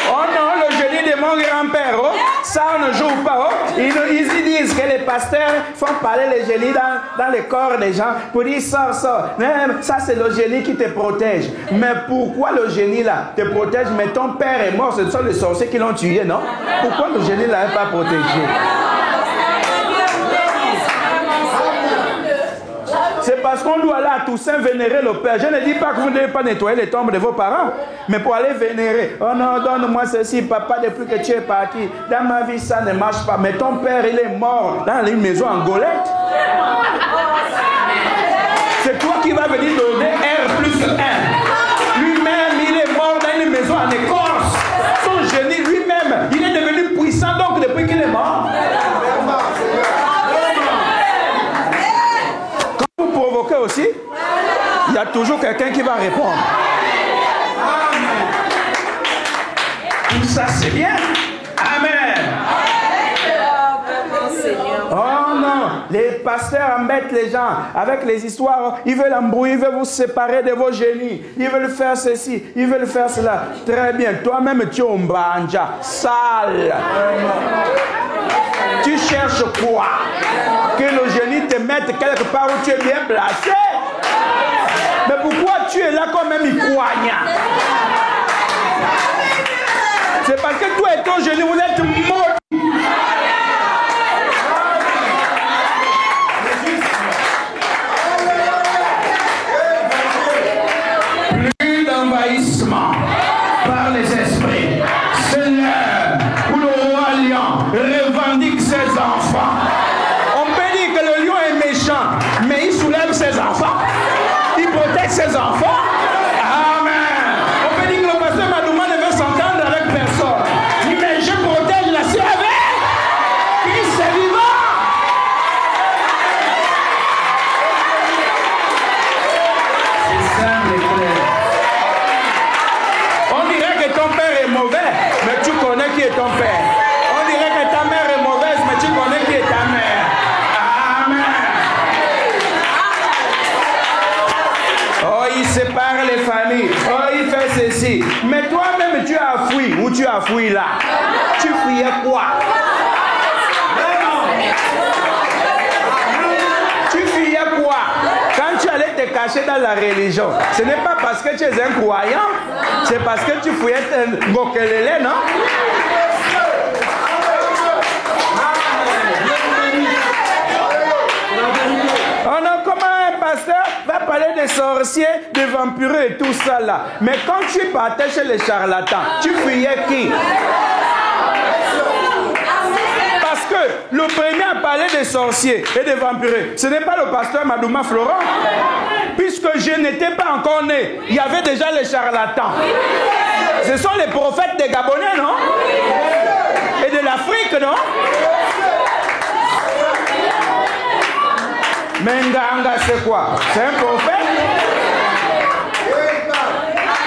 Oh non, le génie de mon grand-père, oh, ça on ne joue pas. Oh. Ils disent que les pasteurs font parler les génies dans les corps des gens pour dire sors. Ça c'est le génie qui te protège. Mais pourquoi le génie là te protège? Mais ton père est mort, ce sont les sorciers qui l'ont tué, non? Pourquoi le génie là n'est pas protégé? C'est parce qu'on doit aller à Toussaint vénérer le Père. Je ne dis pas que vous ne devez pas nettoyer les tombes de vos parents, mais pour aller vénérer. Oh non, donne-moi ceci, papa, depuis que tu es parti. Dans ma vie, ça ne marche pas. Mais ton père, il est mort dans une maison en Golette. C'est toi qui vas venir donner R+1. Lui-même, il est mort dans une maison en Écorce. Son génie lui-même, il est devenu puissant donc depuis qu'il est mort. Provoquer aussi, il y a toujours quelqu'un qui va répondre. Tout ça c'est bien. Amen. Oh non, les pasteurs embêtent les gens avec les histoires. Ils veulent embrouiller, ils veulent vous séparer de vos génies. Ils veulent faire ceci, ils veulent faire cela. Très bien, toi-même tu es un banja, sale. Tu cherches quoi? Que le génie te mette quelque part où tu es bien placé. Mais pourquoi tu es là comme un mikoigna? C'est parce que toi et ton génie, vous êtes morts. Plus d'envahissement par les esprits. C'est l'heure où le roi lion revendique ses enfants. On peut dire que le lion est méchant, mais il soulève ses enfants. Il protège ses enfants. Amen. On peut dire que le pasteur Madouma ne veut s'entendre avec personne. Mais je protège la sœur avec Christ est vivant. C'est simple et clair. On dirait que ton père est mauvais, mais tu connais qui est ton père. On dirait que ta mère est mauvaise, mais tu connais qui est ta mère. Amen. Oh, il sépare les familles. Oh, il fait ceci. Mais toi-même, tu as fui. Où tu as fui là? Tu fuyais quoi? Tu fuyais quoi? Quand tu allais te cacher dans la religion, ce n'est pas parce que tu es un croyant, c'est parce que tu fuyais un gokelele, non? Oh non, comment un pasteur va parler des sorciers, des vampires et tout ça là? Mais quand tu partais chez les charlatans, tu fuyais qui? Parce que le premier à parler des sorciers et des vampires, ce n'est pas le pasteur Madouma Florent. Puisque je n'étais pas encore né, il y avait déjà les charlatans. Ce sont les prophètes des Gabonais, non? Et l'Afrique, non? Menganga, c'est quoi? C'est un prophète?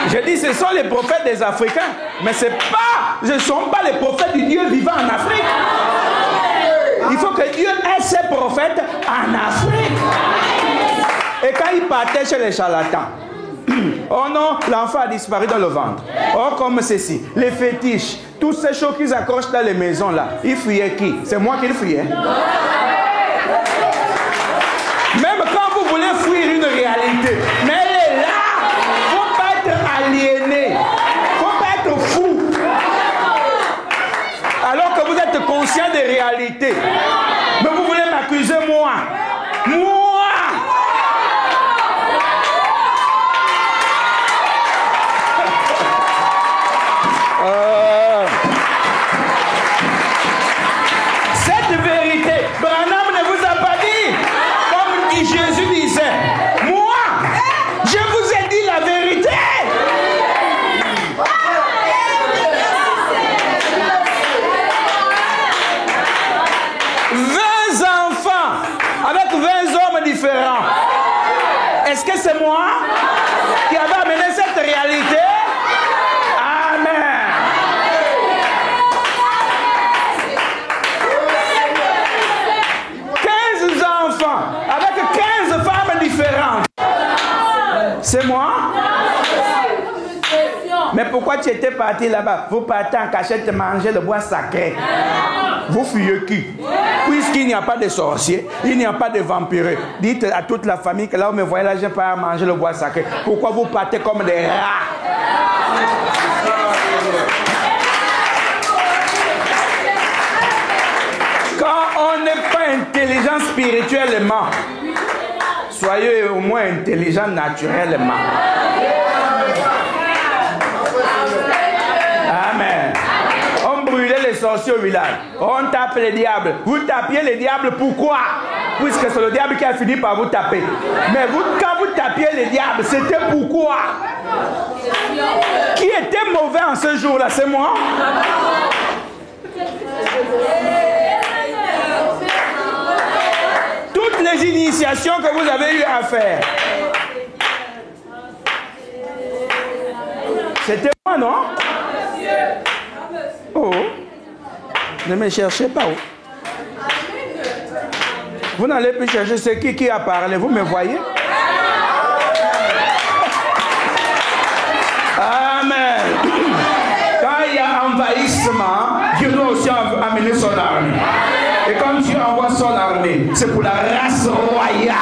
Je dis, ce sont les prophètes des Africains. Mais ce ne sont pas les prophètes du Dieu vivant en Afrique. Il faut que Dieu ait ses prophètes en Afrique. Et quand il partait chez les charlatans, oh non, l'enfant a disparu dans le ventre. Oh, comme ceci, les fétiches, toutes ces choses qu'ils accrochent dans les maisons là, ils fuyaient qui? C'est moi qui le fuyais. Même quand vous voulez fuir une réalité, mais elle est là. Il ne faut pas être aliéné. Il ne faut pas être fou. Alors que vous êtes conscient des réalités. Mais vous voulez m'accuser moi. Moi. Cette vérité, Branham ne vous a pas dit. Comme Jésus disait, moi, je vous ai dit la vérité. Enfants avec 20 hommes différents. Est-ce que c'est moi qui avais amené cette réalité? Amen. Avec 15 femmes différentes. C'est moi? Mais pourquoi tu étais parti là-bas? Vous partez en cachette manger le bois sacré. Vous fuyez qui? Puisqu'il n'y a pas de sorciers, il n'y a pas de vampires. Dites à toute la famille que là, vous me voyez là, je pars manger le bois sacré. Pourquoi vous partez comme des rats? Quand on n'est pas intelligent spirituellement, soyez au moins intelligent naturellement. Amen. On brûlait les sorciers au village. On tape les diables. Vous tapiez les diables, pourquoi? Puisque c'est le diable qui a fini par vous taper. Mais vous, quand vous tapiez les diables, c'était pourquoi? Qui était mauvais en ce jour-là? C'est moi? Toutes les initiations que vous avez eu à faire, c'était moi, non? Oh, ne me cherchez pas. Vous n'allez plus chercher c'est qui a parlé. Vous me voyez? Amen. Quand il y a envahissement, Dieu doit aussi amener son armée. Et quand Dieu envoie son armée, c'est pour la race royale,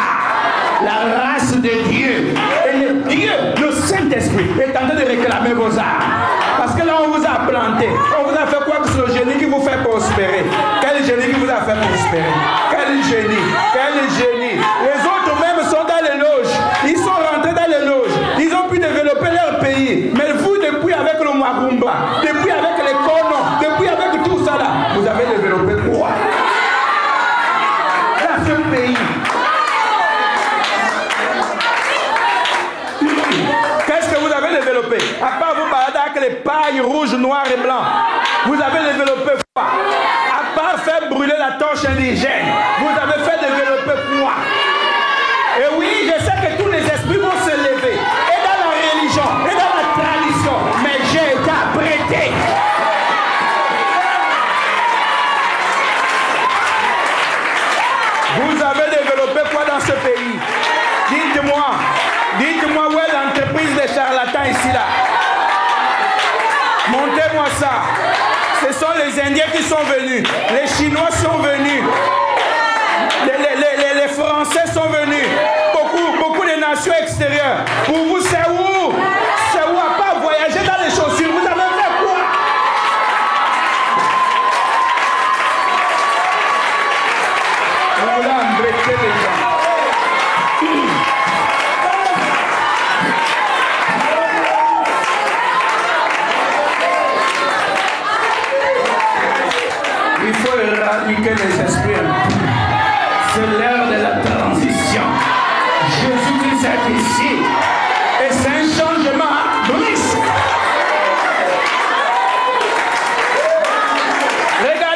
la race de Dieu. Et le Dieu, le Saint-Esprit, est en train de réclamer vos armes. Parce que là, on vous a planté. On vous a fait quoi que c'est le génie qui vous fait prospérer? Quel génie qui vous a fait prospérer? Quel génie? Quel génie? Les autres même sont dans les loges. Ils sont rentrés dans les loges. Ils ont pu développer leur pays. Mais vous, depuis avec le Magumba, depuis avec les Kono, depuis avec tout ça là, vous avez développé quoi? Dans ce pays. Qu'est-ce que vous avez développé? À part vous balader avec les pailles rouges, noires et blancs. Vous avez développé quoi? À part faire brûler la torche indigène, vous avez fait développer quoi? Et oui, je sais que tous les esprits vont se lever. Et dans la religion, et dans la tradition. Mais j'ai été apprêté. Vous avez développé quoi dans ce pays? Dites-moi où est l'entreprise des charlatans ici là? Montez-moi ça. Ce sont les Indiens qui sont venus. Les Chinois sont venus. Les Français sont venus. Beaucoup de nations extérieures. Pour vous, c'est où? C'est où? À part voyager dans les chaussures, vous avez fait quoi? Vous voulez embêter les gens. Il faut éradiquer les esprits. C'est l'heure de la transition. Jésus-Christ est ici. Et c'est un changement brusque. Regardez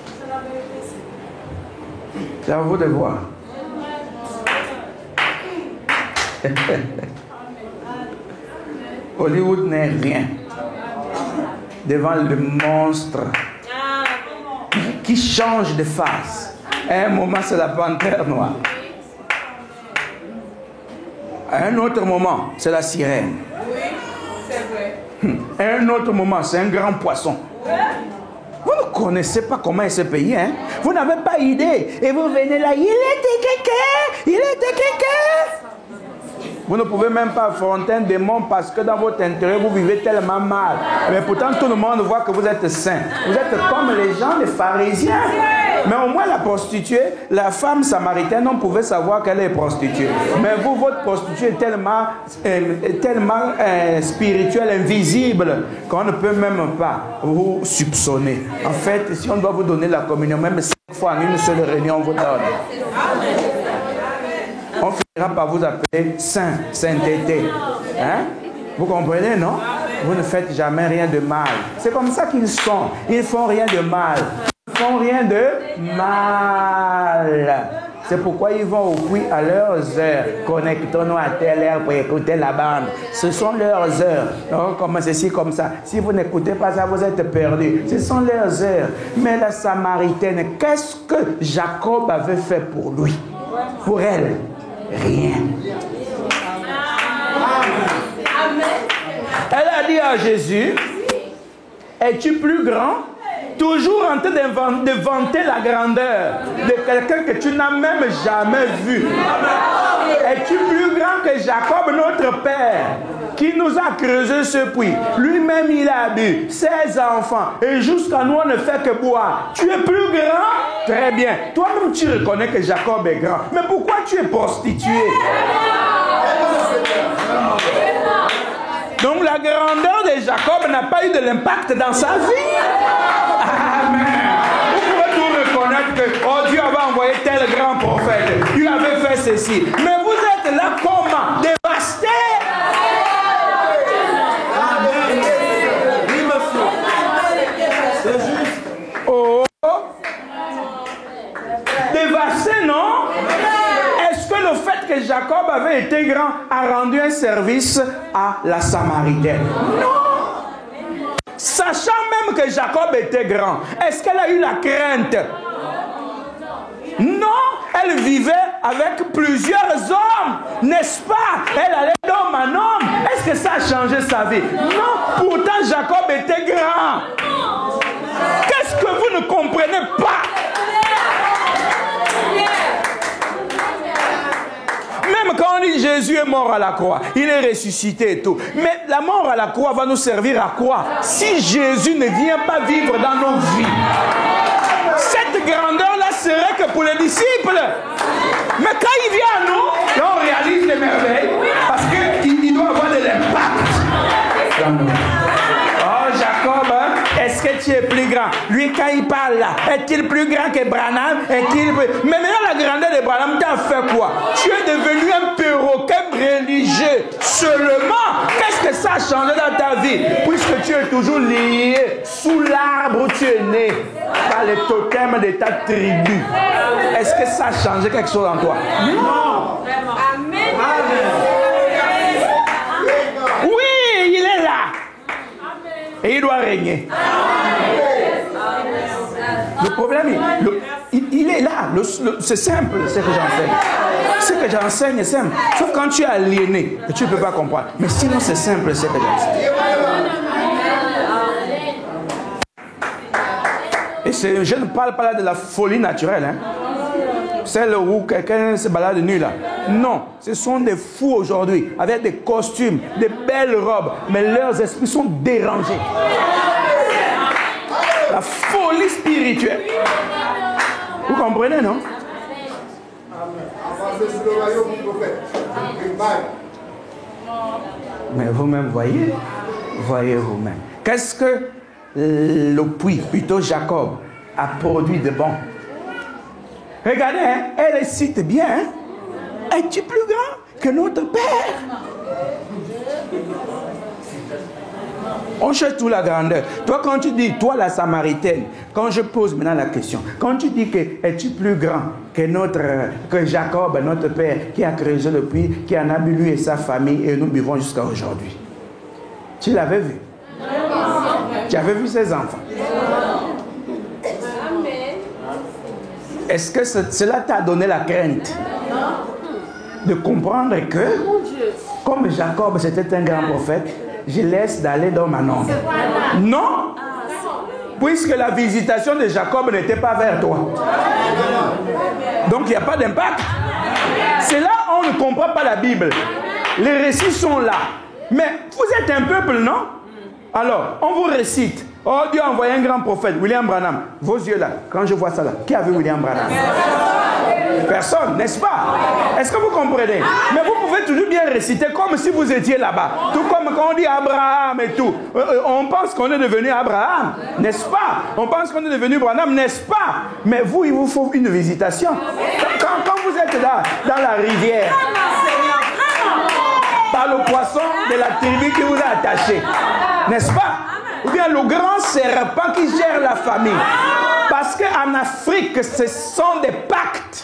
C'est à vous de voir. Hollywood n'est rien devant le monstre qui change de face. À un moment, c'est la panthère noire. À un autre moment, c'est la sirène. À un autre moment, c'est un grand poisson. Vous ne connaissez pas comment il se paye, hein? Vous n'avez pas idée. Et vous venez là, il était quelqu'un, il était quelqu'un. Vous ne pouvez même pas affronter un démon parce que dans votre intérieur, vous vivez tellement mal. Mais pourtant, tout le monde voit que vous êtes saint. Vous êtes comme les gens, les pharisiens. Mais au moins, la prostituée, la femme samaritaine, on pouvait savoir qu'elle est prostituée. Mais vous, votre prostituée est tellement spirituelle, invisible, qu'on ne peut même pas vous soupçonner. En fait, si on doit vous donner la communion, même 5 fois en une seule réunion, on vous donne. On finira par vous appeler saint, sainteté. Hein? Vous comprenez, non? Vous ne faites jamais rien de mal. C'est comme ça qu'ils sont. Ils ne font rien de mal. Ils ne font rien de mal. C'est pourquoi ils vont au puits à leurs heures. Connectons-nous à telle heure pour écouter la bande. Ce sont leurs heures. Donc, comme ceci, comme ça. Si vous n'écoutez pas ça, vous êtes perdus. Ce sont leurs heures. Mais la Samaritaine, qu'est-ce que Jacob avait fait pour lui? Pour elle? Rien. Elle a dit à Jésus, es-tu plus grand? Toujours en train de vanter la grandeur de quelqu'un que tu n'as même jamais vu. Es-tu plus grand que Jacob, notre père, qui nous a creusé ce puits? Lui-même, il a bu 16 enfants. Et jusqu'à nous, on ne fait que boire. Tu es plus grand? Très bien. Toi-même, tu reconnais que Jacob est grand. Mais pourquoi tu es prostitué? Donc, la grandeur de Jacob n'a pas eu de l'impact dans sa vie. Amen. Vous pouvez tout reconnaître que oh, Dieu avait envoyé tel grand prophète. Il avait fait ceci. Mais vous êtes là comment? Dévasté. Oh. Dévasté, non? Est-ce que le fait que Jacob avait été grand a rendu un service à la Samaritaine? Non. Sachant même que Jacob était grand, est-ce qu'elle a eu la crainte? Non, elle vivait avec plusieurs hommes, n'est-ce pas? Elle allait d'homme en homme. Est-ce que ça a changé sa vie? Non, pourtant Jacob était grand. Qu'est-ce que vous ne comprenez pas? Même quand on dit Jésus est mort à la croix, il est ressuscité et tout. Mais la mort à la croix va nous servir à quoi? Si Jésus ne vient pas vivre dans nos vies. Cette grandeur-là serait que pour les disciples. Mais quand il vient à nous, là on réalise les merveilles. Parce qu'il doit avoir de l'impact dans nous. Oh Jacob, hein? Est-ce que tu es plus grand? Lui, quand il parle là, est-il plus grand que Branham? Est-il plus... Mais maintenant, la grandeur de Branham t'a fait quoi? Tu es devenu un perroquet religieux. Seulement, qu'est-ce que ça a changé dans ta vie? Puisque tu es toujours lié sous l'arbre où tu es né, par les totems de ta tribu. Est-ce que ça a changé quelque chose en toi? Non. Amen. Oui, il est là. Et il doit régner. Le problème, il est là. C'est simple, ce que j'enseigne. Ce que j'enseigne est simple. Sauf quand tu es aliéné, que tu ne peux pas comprendre. Mais sinon, c'est simple, ce que j'enseigne. Et je ne parle pas là de la folie naturelle. Hein. Celle où quelqu'un se balade nu là. Non, ce sont des fous aujourd'hui, avec des costumes, des belles robes, mais leurs esprits sont dérangés. La folie spirituelle. Vous comprenez, non? Mais vous-même voyez vous-même. Qu'est-ce que le puits, plutôt Jacob, a produit de bon? Regardez, hein, elle cite bien. Hein? Es-tu plus grand que notre père? On cherche toute la grandeur. Toi, quand tu dis, toi la Samaritaine, quand je pose maintenant la question, quand tu dis que es-tu plus grand que Jacob, notre père, qui a creusé le puits, qui en a bu lui et sa famille, et nous buvons jusqu'à aujourd'hui. Tu l'avais vu? Tu avais vu ses enfants? Est-ce que cela t'a donné la crainte de comprendre que, comme Jacob c'était un grand prophète, je laisse d'aller dans ma ombre? Non, puisque la visitation de Jacob n'était pas vers toi. Donc il n'y a pas d'impact. C'est là où on ne comprend pas la Bible. Les récits sont là. Mais vous êtes un peuple, non? Alors, on vous récite. Oh, Dieu a envoyé un grand prophète, William Branham. Vos yeux là, quand je vois ça là, qui a vu William Branham? Personne, n'est-ce pas? Est-ce que vous comprenez? Mais vous pouvez toujours bien réciter comme si vous étiez là-bas. Tout comme quand on dit Abraham et tout. On pense qu'on est devenu Abraham, n'est-ce pas? On pense qu'on est devenu Branham, n'est-ce pas? Mais vous, il vous faut une visitation. Quand vous êtes là, dans la rivière, par le poisson de la tribu qui vous a attaché, n'est-ce pas? Ou bien le grand serpent qui gère la famille. Parce qu'en Afrique, ce sont des pactes.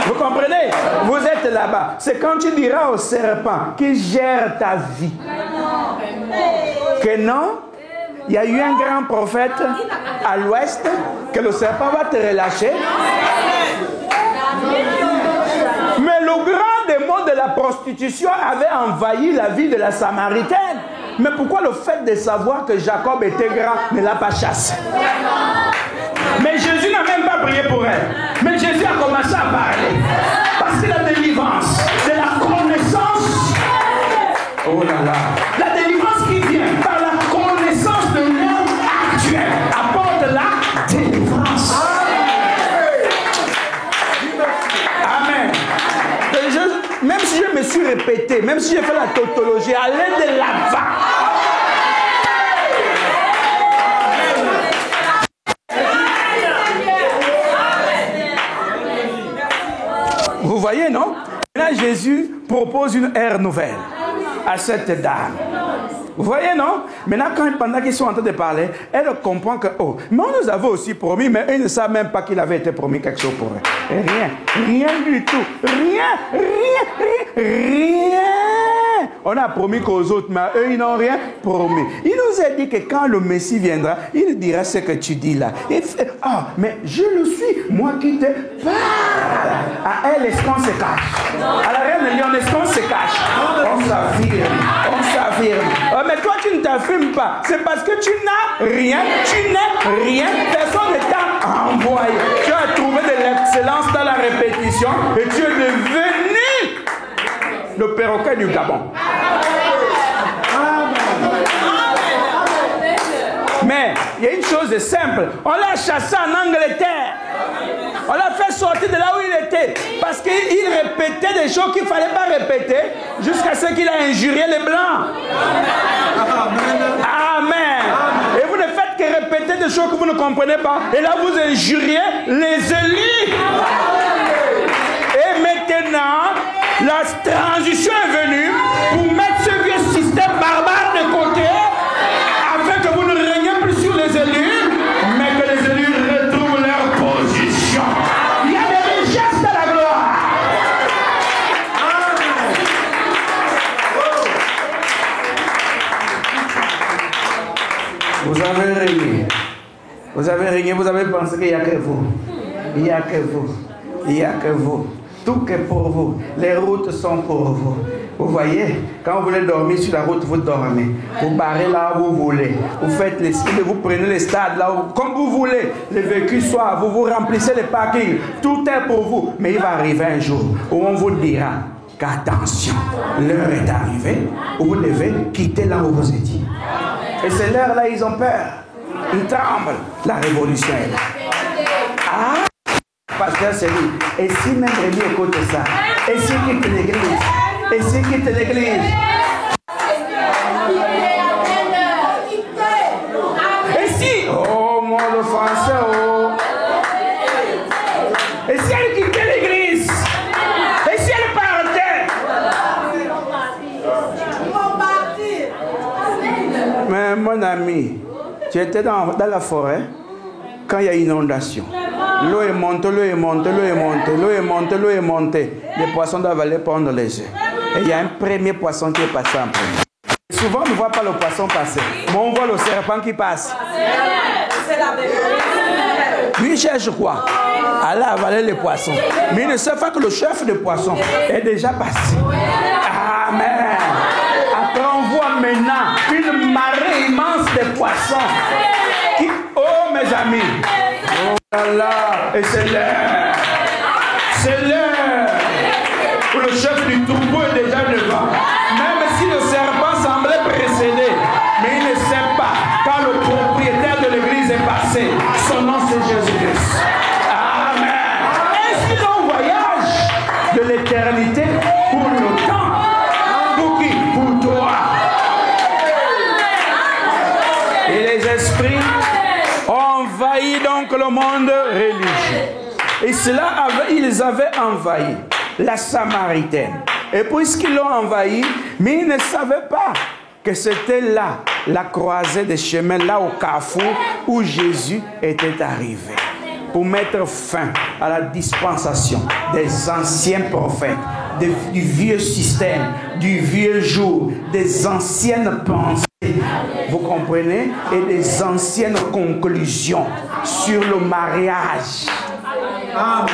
Vous comprenez? Vous êtes là-bas. C'est quand tu diras au serpent qui gère ta vie que non, il y a eu un grand prophète à l'ouest, que le serpent va te relâcher. Mais le grand démon de la prostitution avait envahi la vie de la Samaritaine. Mais pourquoi le fait de savoir que Jacob était grand ne l'a pas chassé? Mais Jésus n'a même pas prié pour elle. Mais Jésus a commencé à parler. Parce que la délivrance, c'est la connaissance. Oh là là. La délivrance qui vient par la connaissance de l'homme actuel apporte la délivrance. Amen. Même si je me suis répété, même si j'ai fait la tautologie, à l'aide de là-bas. Vous voyez, non? Là, Jésus propose une ère nouvelle à cette dame. Vous voyez, non? Maintenant, pendant qu'ils sont en train de parler, elle comprend que, oh, mais on nous avait aussi promis, mais eux ne savent même pas qu'il avait été promis quelque chose pour eux. Et rien du tout. Rien. On a promis qu'aux autres, mais eux, ils n'ont rien promis. Il nous a dit que quand le Messie viendra, il nous dira ce que tu dis là. Il fait, oh, mais je le suis, moi qui te parle. À elle, est-ce qu'on se cache? À la reine de Lyon, est-ce qu'on se cache? On s'affirme. Oh, mais toi, tu ne t'affirmes pas. C'est parce que tu n'as rien. Tu n'es rien. Personne ne t'a envoyé. Tu as trouvé de l'excellence dans la répétition et tu es devenu le perroquet du Gabon. Mais il y a une chose de simple. On l'a chassé en Angleterre. On l'a fait sortir de là où il était. Parce qu'il répétait des choses qu'il ne fallait pas répéter jusqu'à ce qu'il a injurié les Blancs. Amen. Et vous ne faites que répéter des choses que vous ne comprenez pas. Et là, vous injuriez les élus. Et maintenant, la transition est venue pour mettre ce vieux système barbare de côté afin que vous ne régniez plus sur les élus, mais que les élus retrouvent leur position. Il y a des richesses de la gloire. Vous avez régné. Vous avez régné, vous avez pensé qu'il n'y a que vous. Il n'y a que vous. Il n'y a que vous. Tout est pour vous. Les routes sont pour vous. Vous voyez, quand vous voulez dormir sur la route, vous dormez. Vous barrez là où vous voulez. Vous faites les stades, vous prenez les stades là où, comme vous voulez. Les véhicules soient, vous remplissez les parkings. Tout est pour vous. Mais il va arriver un jour où on vous dira qu'attention, l'heure est arrivée où vous devez quitter là où vous étiez. Et c'est l'heure là, ils ont peur. Ils tremblent. La révolution est là. Ah! Pasteur Céline, et si même Rémi écoute ça, et si quitte l'église, et si quitte l'église, et si, oh moi le français, oh, et si elle quittait l'église, et si elle partait, Mais mon ami, tu étais dans la forêt quand il y a inondation. L'eau est montée, l'eau est montée, l'eau est montée, l'eau est montée, l'eau est montée. Les poissons doivent aller prendre les œufs. Et il y a un premier poisson qui est passé en premier. Souvent, on ne voit pas le poisson passer, mais on voit le serpent qui passe. Lui, il cherche quoi? Aller avaler les poissons. Mais il ne sait pas que le chef de poissons est déjà passé. Amen. Après, on voit maintenant une marée immense de poissons. Qui, oh, mes amis. Oh là là. Et c'est l'heure. C'est l'heure. Le chef du troupeau est déjà devant. Même si le serpent semblait précédé, mais il ne sait pas. Quand le propriétaire de l'église est passé, son nom c'est Jésus-Christ. Amen. Est-ce qu'il est en voyage de l'éternité pour le temps? Pour qui? Pour toi. Et les esprits ont envahi donc le monde religieux. Et cela, ils avaient envahi la Samaritaine. Et puisqu'ils l'ont envahi, mais ils ne savaient pas que c'était là, la croisée des chemins, là au carrefour où Jésus était arrivé. Pour mettre fin à la dispensation des anciens prophètes, du vieux système, du vieux jour, des anciennes pensées, vous comprenez, et des anciennes conclusions sur le mariage. Amen.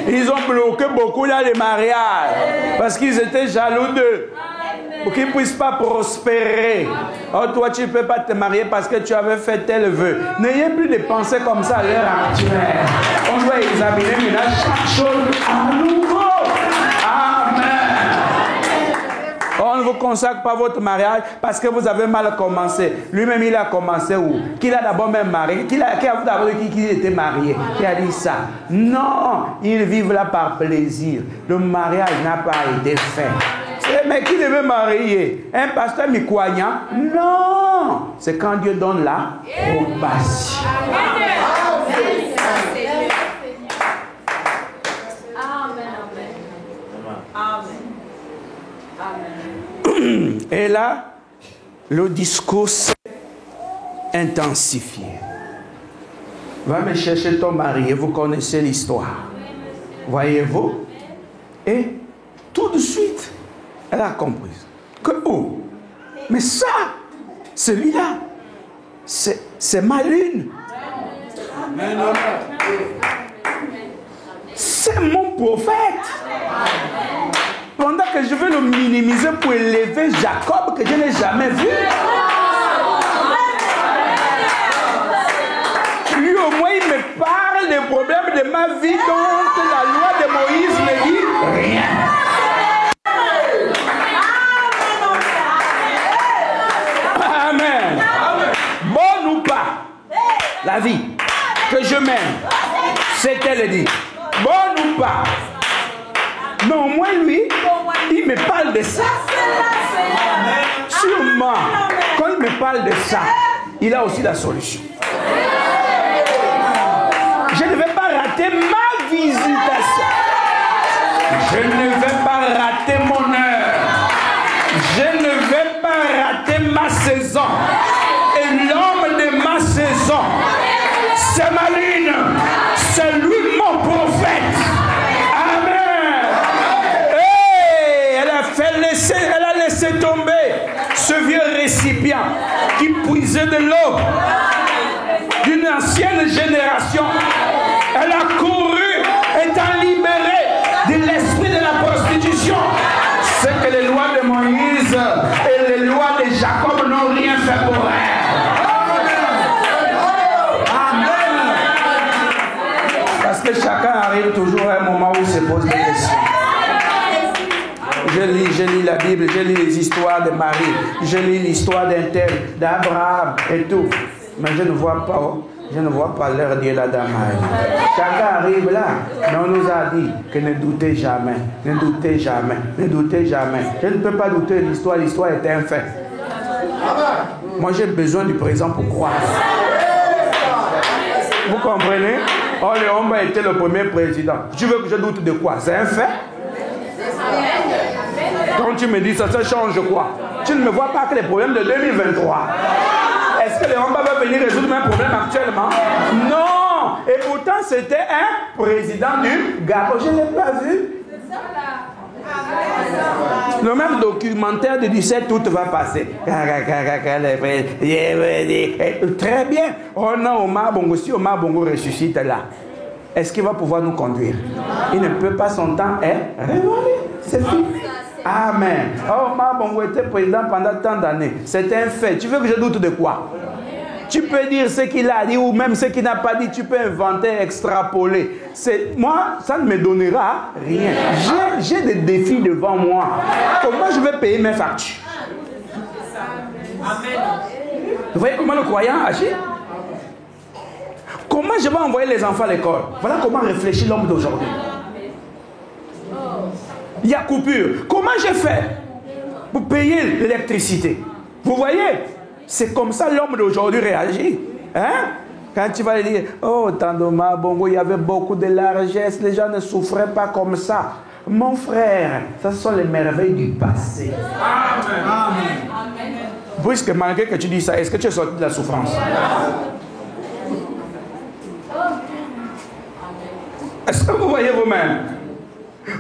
Ils ont bloqué beaucoup dans les mariages parce qu'ils étaient jaloux d'eux. Pour qu'ils ne puissent pas prospérer. Oh, toi, tu ne peux pas te marier parce que tu avais fait tel vœu. N'ayez plus de pensées comme ça à l'heure actuelle. On doit examiner maintenant chaque chose à nouveau. Amen. On ne vous consacre pas votre mariage parce que vous avez mal commencé. Lui-même, il a commencé où? Qu'il a d'abord même marié. Qui a d'abord dit qu'il était marié? Qui a dit ça? Non, ils vivent là par plaisir. Le mariage n'a pas été fait. Mais qui devait marier? Un pasteur mikoignan? Non! C'est quand Dieu donne la probation. Et là, le discours s'est intensifié. Va me chercher ton mari, et vous connaissez l'histoire. Voyez-vous? Et tout de suite, elle a compris que, oh, mais ça, celui-là, c'est ma lune. C'est mon prophète. Pendant que je veux le minimiser pour élever Jacob que je n'ai jamais vu. Lui au moins il me parle des problèmes de ma vie dont la loi de Moïse ne dit rien. Amen. Bonne ou pas, la vie que je mène, c'est elle dit. Bonne ou pas. Mais au moins lui, il me parle de ça. Sûrement, quand il me parle de ça, il a aussi la solution. Je ne vais pas rater ma visitation. Je ne vais pas rater mon heure. Je ne vais pas rater ma saison. Et l'homme de ma saison, c'est ma lune. C'est lui mon prophète. Elle a laissé tomber ce vieux récipient qui puisait de l'eau d'une ancienne génération. Elle a couru, étant libérée de l'esprit de la prostitution. C'est que les lois de Moïse et les lois de Jacob n'ont rien fait pour elle. Amen. Parce que chacun arrive toujours à un moment où il se pose des questions. Je lis la Bible, je lis les histoires de Marie, je lis l'histoire d'un tel, d'Abraham et tout. Mais je ne vois pas leur Dieu là-dedans. Chacun arrive là, mais on nous a dit que ne doutez jamais, ne doutez jamais, ne doutez jamais. Je ne peux pas douter de l'histoire est un fait. Moi j'ai besoin du présent pour croire. Vous comprenez? Oh, Léon a été le premier président. Tu veux que je doute de quoi? C'est un fait? Quand tu me dis ça, ça change quoi? Tu ne me vois pas que les problèmes de 2023. Est-ce que les Rwanda va venir résoudre mes problèmes actuellement? Non. Et pourtant, c'était un président du Gabon. Je ne l'ai pas vu. Le même documentaire de 17 août va passer. Très bien. Oh non, Omar Bongo, si Omar Bongo ressuscite là, est-ce qu'il va pouvoir nous conduire? Il ne peut pas son temps révolé. C'est fini. Amen. Oh, Omar Bongo était président pendant tant d'années. C'est un fait. Tu veux que je doute de quoi? Tu peux dire ce qu'il a dit ou même ce qu'il n'a pas dit. Tu peux inventer, extrapoler. Moi, ça ne me donnera rien. J'ai des défis devant moi. Comment je vais payer mes factures? Amen. Vous voyez comment le croyant agit? Comment je vais envoyer les enfants à l'école? Voilà comment réfléchit l'homme d'aujourd'hui. Il y a coupure. Comment je fais pour payer l'électricité? Vous voyez? C'est comme ça l'homme d'aujourd'hui réagit. Hein? Quand tu vas lui dire, oh, Tandoma Bongo, il y avait beaucoup de largesse, les gens ne souffraient pas comme ça. Mon frère, ce sont les merveilles du passé. Amen. Puisque malgré que tu dis ça, est-ce que tu es sorti de la souffrance? Est-ce que vous voyez vous-même?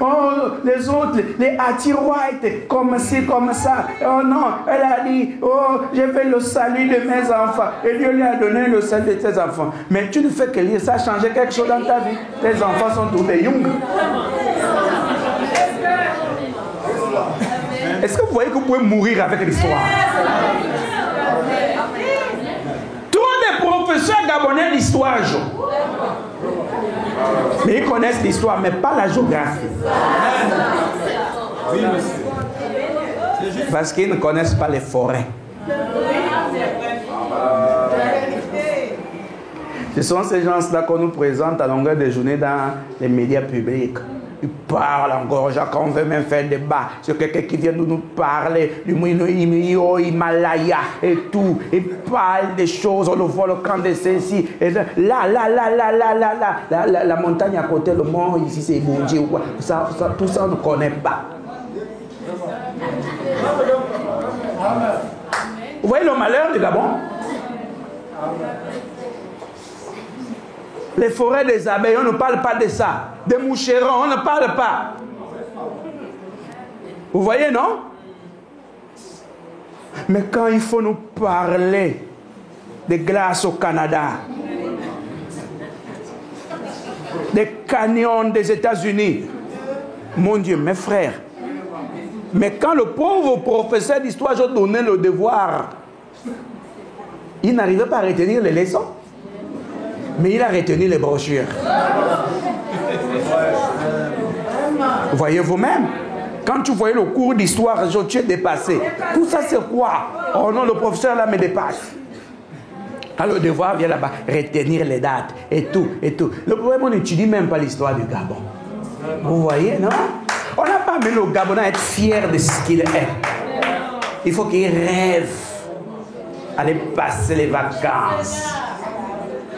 Oh, les autres, les White, comme ci, comme ça. Oh non, elle a dit, oh, j'ai fait le salut de mes enfants. Et Dieu lui a donné le salut de ses enfants. Mais tu ne fais que lire, ça a changé quelque chose dans ta vie. Tes enfants sont tous des young. Est-ce que vous voyez que vous pouvez mourir avec l'histoire? Trop de professeurs gabonais d'histoire, mais ils connaissent l'histoire, mais pas la géographie. Parce qu'ils ne connaissent pas les forêts. Ce sont ces gens-là qu'on nous présente à longueur de journée dans les médias publics. Ils parlent encore, quand on veut même faire des débats sur quelqu'un qui vient nous parler du Himalaya et tout. Ils parlent des choses, on le volcan de ceci. Et là, la montagne à côté, le mont ici, c'est Boudji ou quoi. Tout ça, on ne connaît pas. Vous voyez le malheur du Gabon? Les forêts des abeilles, on ne parle pas de ça. Des moucherons, on ne parle pas. Vous voyez, non? Mais quand il faut nous parler des glaces au Canada, des canyons des États-Unis, mon Dieu, mes frères. Mais quand le pauvre professeur d'histoire a donné le devoir, il n'arrivait pas à retenir les leçons. Mais il a retenu les brochures. Vous voyez vous-même, quand tu voyais le cours d'histoire, tu es dépassé. Tout ça c'est quoi? Oh non, le professeur là me dépasse. Alors le devoir vient là-bas, retenir les dates et tout, et tout. Le problème, on n'étudie même pas l'histoire du Gabon. Vous voyez, non? On n'a pas amené le Gabonais à être fier de ce qu'il est. Il faut qu'il rêve aller passer les vacances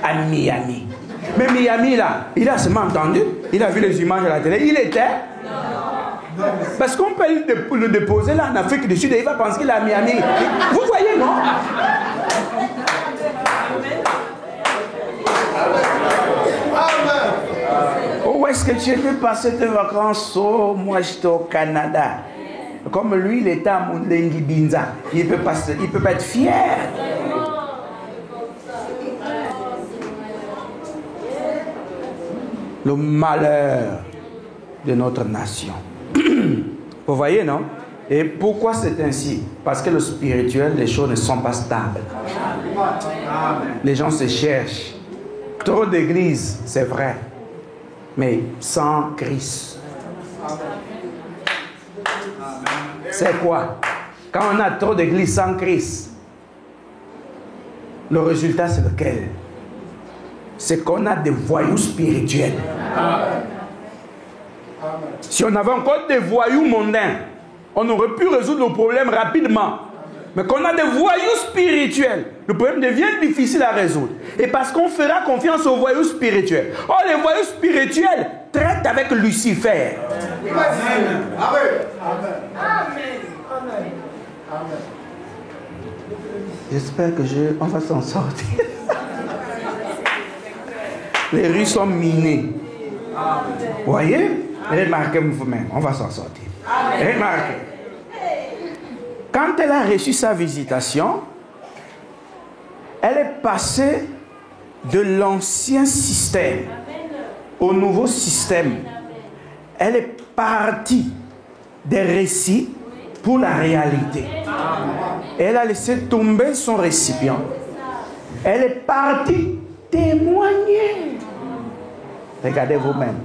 à Miami. Mais Miami, là, il a seulement entendu. Il a vu les images à la télé. Il était. Parce qu'on peut le déposer là en Afrique du Sud et il va penser qu'il est à Miami. Vous voyez, non? Où est-ce que tu étais passé tes vacances? Oh, moi j'étais au Canada. Comme lui, il était à Mundengi Binza. Il ne peut pas être fier. Le malheur de notre nation. Vous voyez, non? Et pourquoi c'est ainsi? Parce que le spirituel, les choses ne sont pas stables. Les gens se cherchent. Trop d'églises, c'est vrai. Mais sans Christ. C'est quoi? Quand on a trop d'églises sans Christ, le résultat c'est lequel? C'est qu'on a des voyous spirituels. Si on avait encore des voyous mondains, on aurait pu résoudre le problème rapidement. Mais quand on a des voyous spirituels, le problème devient difficile à résoudre. Et parce qu'on fera confiance aux voyous spirituels. Oh, les voyous spirituels traitent avec Lucifer. Amen. Amen. J'espère que on va s'en sortir. Les rues sont minées. Vous voyez? Remarquez vous-même, on va s'en sortir. Remarquez. Quand elle a reçu sa visitation, elle est passée de l'ancien système au nouveau système. Elle est partie des récits pour la réalité. Elle a laissé tomber son récipient. Elle est partie témoigner. Regardez vous-même.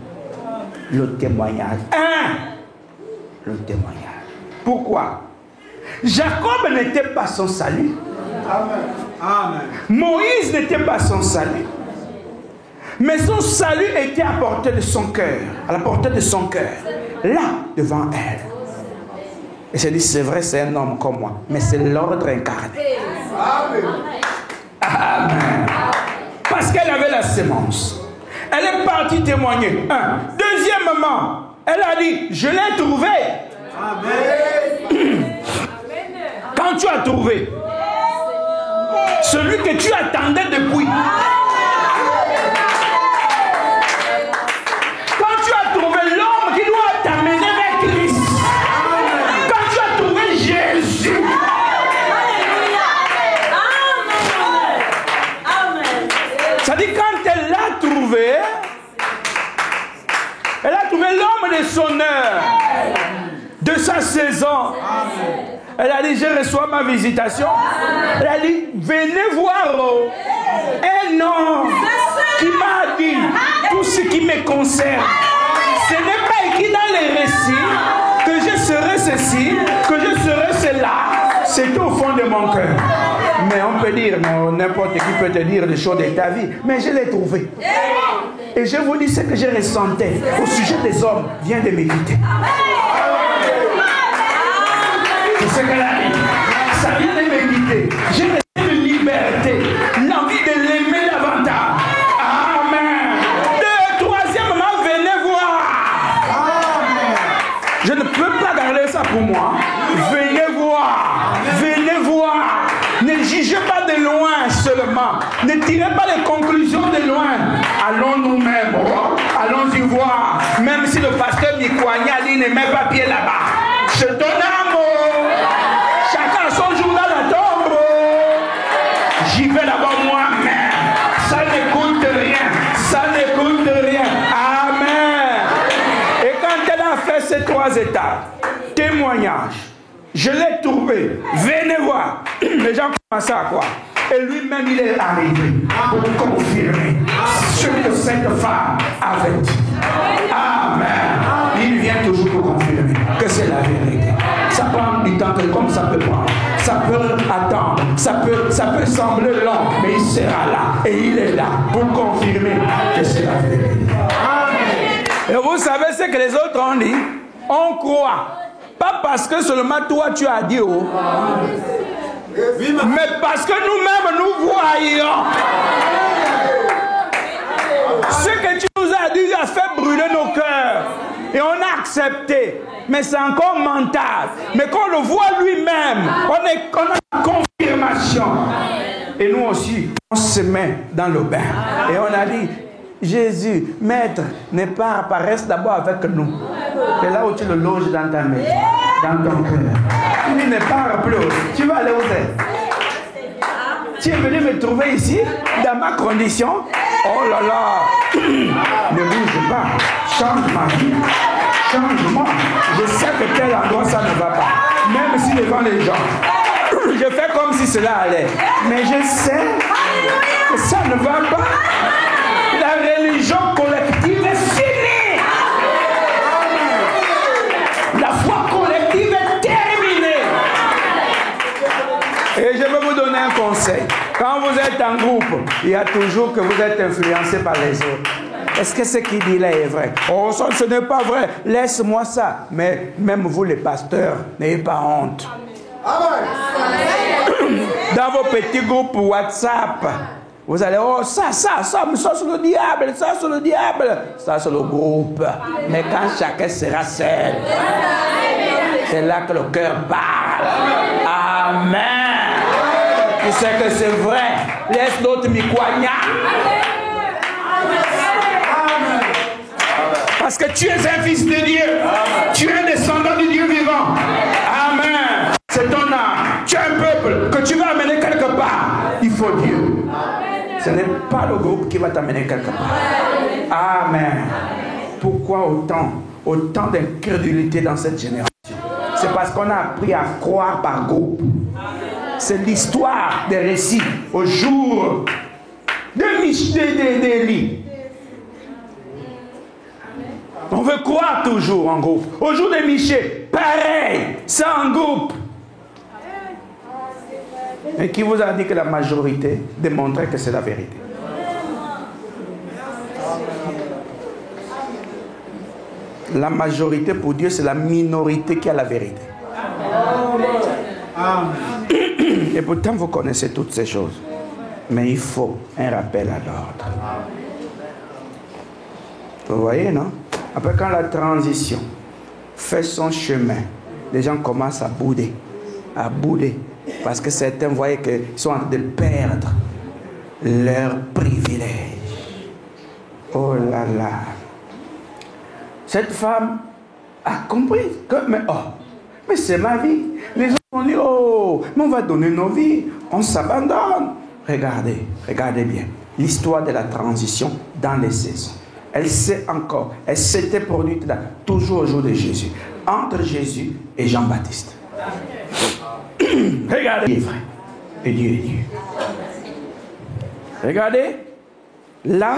Le témoignage. Le témoignage. Pourquoi? Jacob n'était pas son salut. Amen. Moïse n'était pas son salut. Mais son salut était à portée de son cœur. À la portée de son cœur. Là, devant elle. Et je dis, c'est vrai, c'est un homme comme moi. Mais c'est l'ordre incarné. Amen. Amen. Parce qu'elle avait la sémence. Elle est partie témoigner. Deuxièmement, elle a dit, je l'ai trouvé. Amen. Quand tu as trouvé celui que tu attendais depuis. Quand tu as trouvé l'homme qui doit t'amener vers Christ. Quand tu as trouvé Jésus. Ça dit quand elle l'a trouvé, elle a trouvé l'homme de son heure, de sa saison. Elle a dit, je reçois ma visitation. Elle a dit, venez voir un homme qui m'a dit tout ce qui me concerne. Ce n'est pas écrit dans les récits que je serai ceci, que je serai cela. C'est au fond de mon cœur. Mais on peut dire, n'importe qui peut te dire des choses de ta vie. Mais je l'ai trouvé. Et je vous dis ce que je ressentais au sujet des hommes vient de m'éviter. C'est ce qu'elle a dit. Ça vient de me quitter. J'ai reçu une liberté, l'envie de l'aimer davantage. Amen. Troisièmement, venez voir. Amen. Je ne peux pas garder ça pour moi. Venez voir. Venez voir. Ne jugez pas de loin seulement. Ne tirez pas les conclusions de loin. Allons nous-mêmes. Allons-y voir. Même si le pasteur Mikouania dit ne met pas pied là-bas. C'est ton amour. Chacun a son jour dans la tombe. J'y vais d'abord moi-même. Ça n'écoute rien. Ça n'écoute rien. Amen. Et quand elle a fait ces 3 étapes, témoignage, je l'ai trouvé. Venez voir. Les gens commencent à quoi? Et lui-même, il est arrivé pour confirmer ce que cette femme avait dit. Amen. Il vient toujours pour confirmer que c'est la vérité. Ça prend du temps comme ça peut prendre. Ça peut attendre. Ça peut sembler long, mais il sera là. Et il est là pour confirmer que c'est la vérité. Amen. Et vous savez ce que les autres ont dit? On croit. Pas parce que seulement toi tu as dit oh. Mais parce que nous-mêmes nous voyons. Ce que tu nous as dit a fait brûler nos cœurs. Et on a accepté. Mais c'est encore mental. Mais quand on le voit lui-même, on a une confirmation. Et nous aussi, on se met dans le bain. Et on a dit, Jésus, maître, ne pars pas, reste d'abord avec nous. C'est là où tu le loges dans ta maison, dans ton cœur. Il dit, ne pars plus. Tu vas aller où c'est? Tu es venu me trouver ici, dans ma condition. Oh là là, ne bouge pas, change ma vie, change-moi. Je sais que tel endroit ça ne va pas, même si devant les gens, je fais comme si cela allait. Mais je sais que ça ne va pas. La religion collective est finie. La foi collective est terminée. Et je vais vous donner un conseil. Quand vous êtes en groupe, il y a toujours que vous êtes influencé par les autres. Est-ce que ce qu'il dit là est vrai? Oh, ça, ce n'est pas vrai. Laisse-moi ça. Mais même vous, les pasteurs, n'ayez pas honte. Dans vos petits groupes WhatsApp, vous allez, oh, ça, c'est le diable, ça, c'est le diable. Ça, c'est le groupe. Mais quand chacun sera seul, c'est là que le cœur bat. Amen. Tu sais que c'est vrai. Laisse l'autre m'y coigner. Parce que tu es un fils de Dieu. Tu es un descendant du Dieu vivant. Amen. C'est ton âme. Tu es un peuple que tu vas amener quelque part. Il faut Dieu. Ce n'est pas le groupe qui va t'amener quelque part. Amen. Pourquoi autant d'incrédulité dans cette génération? C'est parce qu'on a appris à croire par groupe. C'est l'histoire des récits au jour d'Élie. On veut croire toujours en groupe. Au jour de Michée, pareil, c'est en groupe. Et qui vous a dit que la majorité démontrait que c'est la vérité? La majorité pour Dieu, c'est la minorité qui a la vérité. Et pourtant, vous connaissez toutes ces choses. Mais il faut un rappel à l'ordre. Vous voyez, non? Après, quand la transition fait son chemin, les gens commencent à bouder. Parce que certains voyaient qu'ils sont en train de perdre leurs privilèges. Oh là là. Cette femme a compris que, mais c'est ma vie. Les gens ont dit, mais on va donner nos vies, on s'abandonne. Regardez bien. L'histoire de la transition dans les saisons. Elle s'était produite là, toujours au jour de Jésus, entre Jésus et Jean-Baptiste. Regardez, Dieu est vrai et Dieu est Dieu. Regardez, là,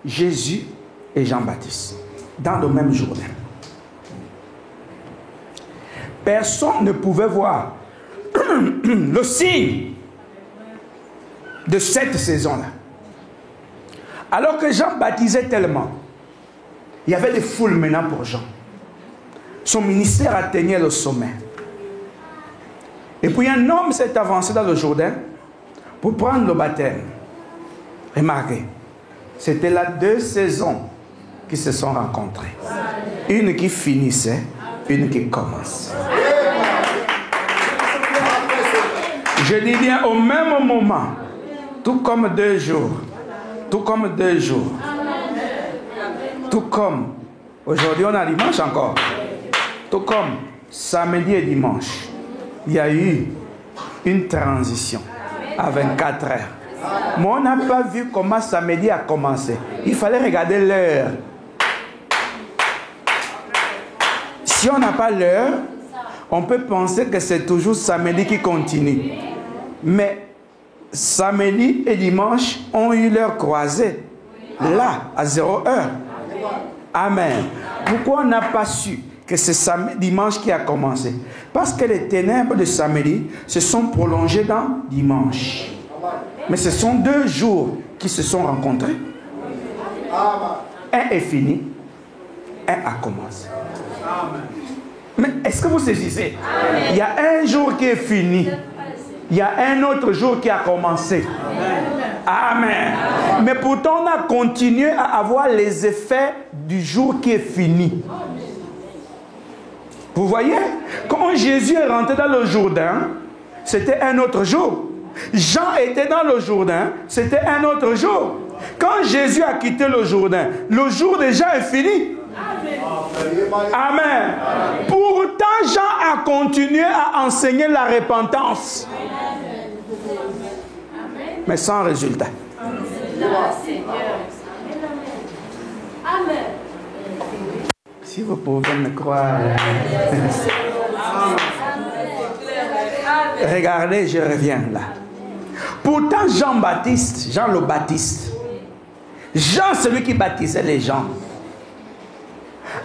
Jésus et Jean-Baptiste, dans le même journée. Personne ne pouvait voir le signe de cette saison-là. Alors que Jean baptisait tellement, il y avait des foules maintenant pour Jean. Son ministère atteignait le sommet. Et puis un homme s'est avancé dans le Jourdain pour prendre le baptême. Remarquez, c'était là 2 saisons qui se sont rencontrées. Une qui finissait, une qui commençait. Je dis bien au même moment, tout comme 2 jours. Tout comme 2 jours. Tout comme aujourd'hui on a dimanche encore. Tout comme samedi et dimanche. Il y a eu une transition à 24 heures. Mais on n'a pas vu comment samedi a commencé. Il fallait regarder l'heure. Si on n'a pas l'heure, on peut penser que c'est toujours samedi qui continue. Mais samedi et dimanche ont eu leur croisée. Là, à 0 heure. Amen. Pourquoi on n'a pas su que c'est dimanche qui a commencé? Parce que les ténèbres de samedi se sont prolongées dans dimanche. Mais ce sont 2 jours qui se sont rencontrés. Un est fini, un a commencé. Mais est-ce que vous saisissez? Il y a un jour qui est fini. Il y a un autre jour qui a commencé. Amen. Mais pourtant, on a continué à avoir les effets du jour qui est fini. Vous voyez? Quand Jésus est rentré dans le Jourdain, c'était un autre jour. Jean était dans le Jourdain, c'était un autre jour. Quand Jésus a quitté le Jourdain, le jour de Jean est fini. Amen. Pourtant, Jean a continué à enseigner la repentance. Mais sans résultat. Amen. Si vous pouvez me croire. Regardez, je reviens là. Pourtant, Jean-Baptiste, Jean le Baptiste, Jean, celui qui baptisait les gens,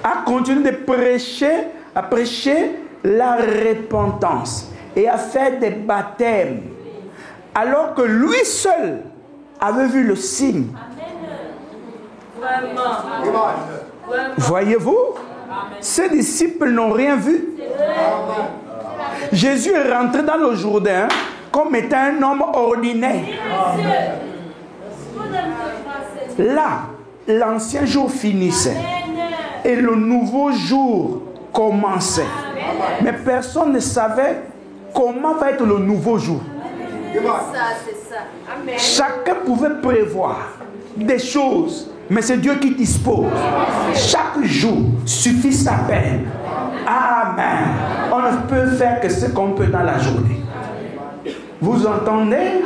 a continué de prêcher, à prêcher la repentance et à faire des baptêmes, alors que lui seul avait vu le signe. Voyez-vous, ses disciples n'ont rien vu. Jésus est rentré dans le Jourdain comme étant un homme ordinaire. Là, l'ancien jour finissait et le nouveau jour commençait. Mais personne ne savait comment va être le nouveau jour. C'est ça. Amen. Chacun pouvait prévoir des choses, mais c'est Dieu qui dispose. Chaque jour suffit sa peine. Amen. On ne peut faire que ce qu'on peut dans la journée. Vous entendez?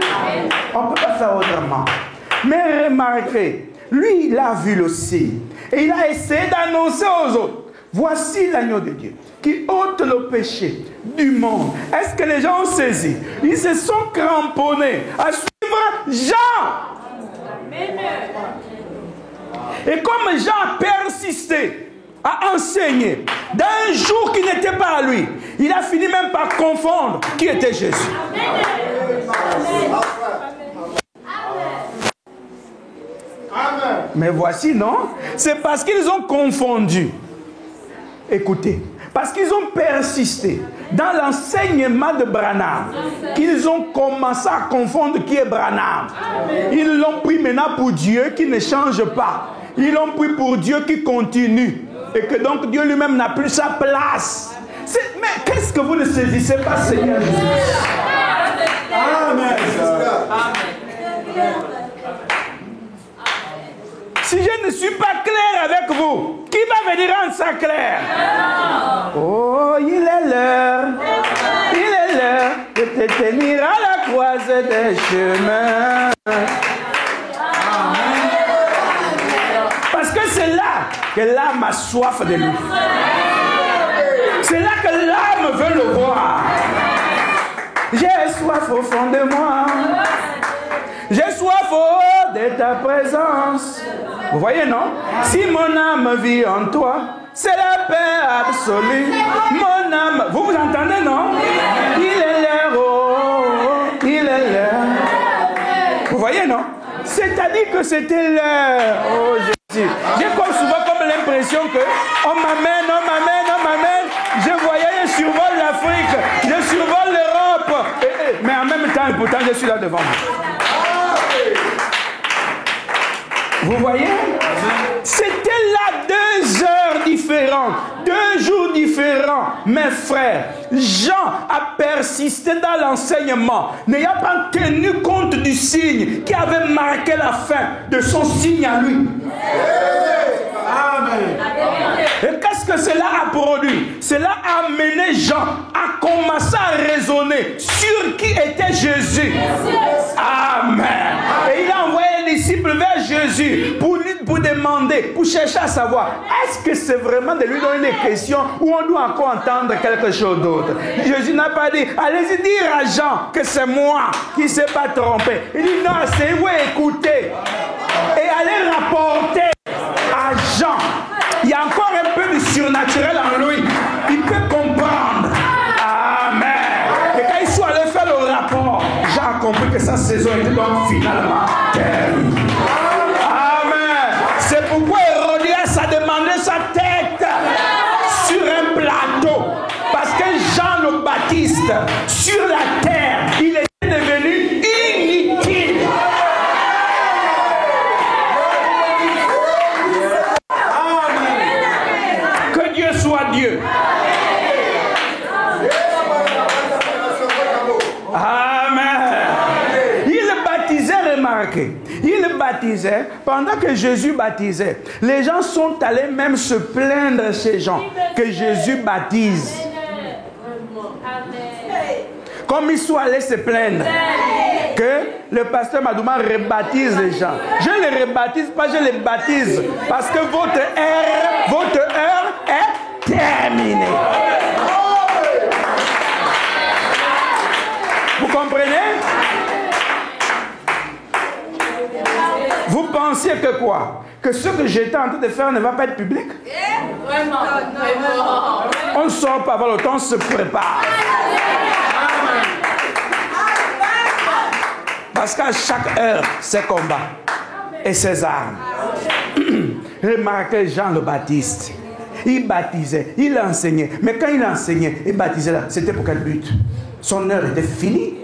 On ne peut pas faire autrement. Mais remarquez, lui, il a vu le signe. Et il a essayé d'annoncer aux autres. Voici l'agneau de Dieu qui ôte le péché du monde. Est-ce que les gens ont saisi? Ils se sont cramponnés à suivre Jean. Et comme Jean a persisté à enseigner d'un jour qui n'était pas à lui, il a fini même par confondre qui était Jésus. Amen. Mais voici, non? C'est parce qu'ils ont confondu. Écoutez, parce qu'ils ont persisté dans l'enseignement de Branham, qu'ils ont commencé à confondre qui est Branham. Ils l'ont pris maintenant pour Dieu qui ne change pas. Ils l'ont pris pour Dieu qui continue. Et que donc Dieu lui-même n'a plus sa place. Mais qu'est-ce que vous ne saisissez pas, Seigneur Jésus? Amen. Si je ne suis pas clair avec vous, qui va venir rendre ça clair? Oh, il est l'heure. Il est l'heure de te tenir à la croisée des chemins. Parce que c'est là que l'âme a soif de lui. C'est là que l'âme veut le voir. J'ai soif au fond de moi. J'ai soif de ta présence. Vous voyez, non? Si mon âme vit en toi, c'est la paix absolue. Mon âme, vous entendez, non? Il est l'heure, oh, il est l'heure. Vous voyez, non? C'est-à-dire que c'était l'heure. Oh Jésus. J'ai comme souvent comme l'impression que on m'amène. Je voyais, je survole l'Afrique, je survole l'Europe. Mais en même temps, pourtant, je suis là devant vous. Vous voyez? C'était là 2 heures différentes, 2 jours différents. Mes frères, Jean a persisté dans l'enseignement, n'ayant pas tenu compte du signe qui avait marqué la fin de son signe à lui. Amen. Et qu'est-ce que cela a produit? Cela a amené Jean à commencer à raisonner sur qui était Jésus. Amen. Et il a envoyé les disciples vers Jésus pour demander, pour chercher à savoir, est-ce que c'est vraiment de lui donner des questions ou on doit encore entendre quelque chose d'autre? Jésus n'a pas dit, allez-y dire à Jean que c'est moi qui ne s'est pas trompé. Il dit, non, c'est vous écoutez et allez rapporter à Jean. Il y a encore un peu de surnaturel en lui. Il peut comprendre. Amen. Et quand ils sont allés faire le rapport, Jean a compris que sa saison était donc finalement terminée. Amen. C'est pourquoi Hérodias a demandé sa tête sur un plateau. Parce que Jean le Baptiste, sur la terre, il était devenu inutile. Que Dieu soit Dieu. Amen. Il baptisait, remarquez, il baptisait, pendant que Jésus baptisait, les gens sont allés même se plaindre chez Jean que Jésus baptise. Comme ils sont allés se plaindre que le pasteur Madouma rebaptise les gens. Je ne les rebaptise pas, je les baptise parce que votre heure est terminée. Vous comprenez? Vous pensiez que quoi? Que ce que j'étais en train de faire ne va pas être public? On ne sort pas avant le temps, on se prépare. Parce qu'à chaque heure, c'est combat et ses armes. Remarquez Jean le Baptiste. Il baptisait, il enseignait. Mais quand il enseignait et baptisait là, c'était pour quel but? Son heure était finie.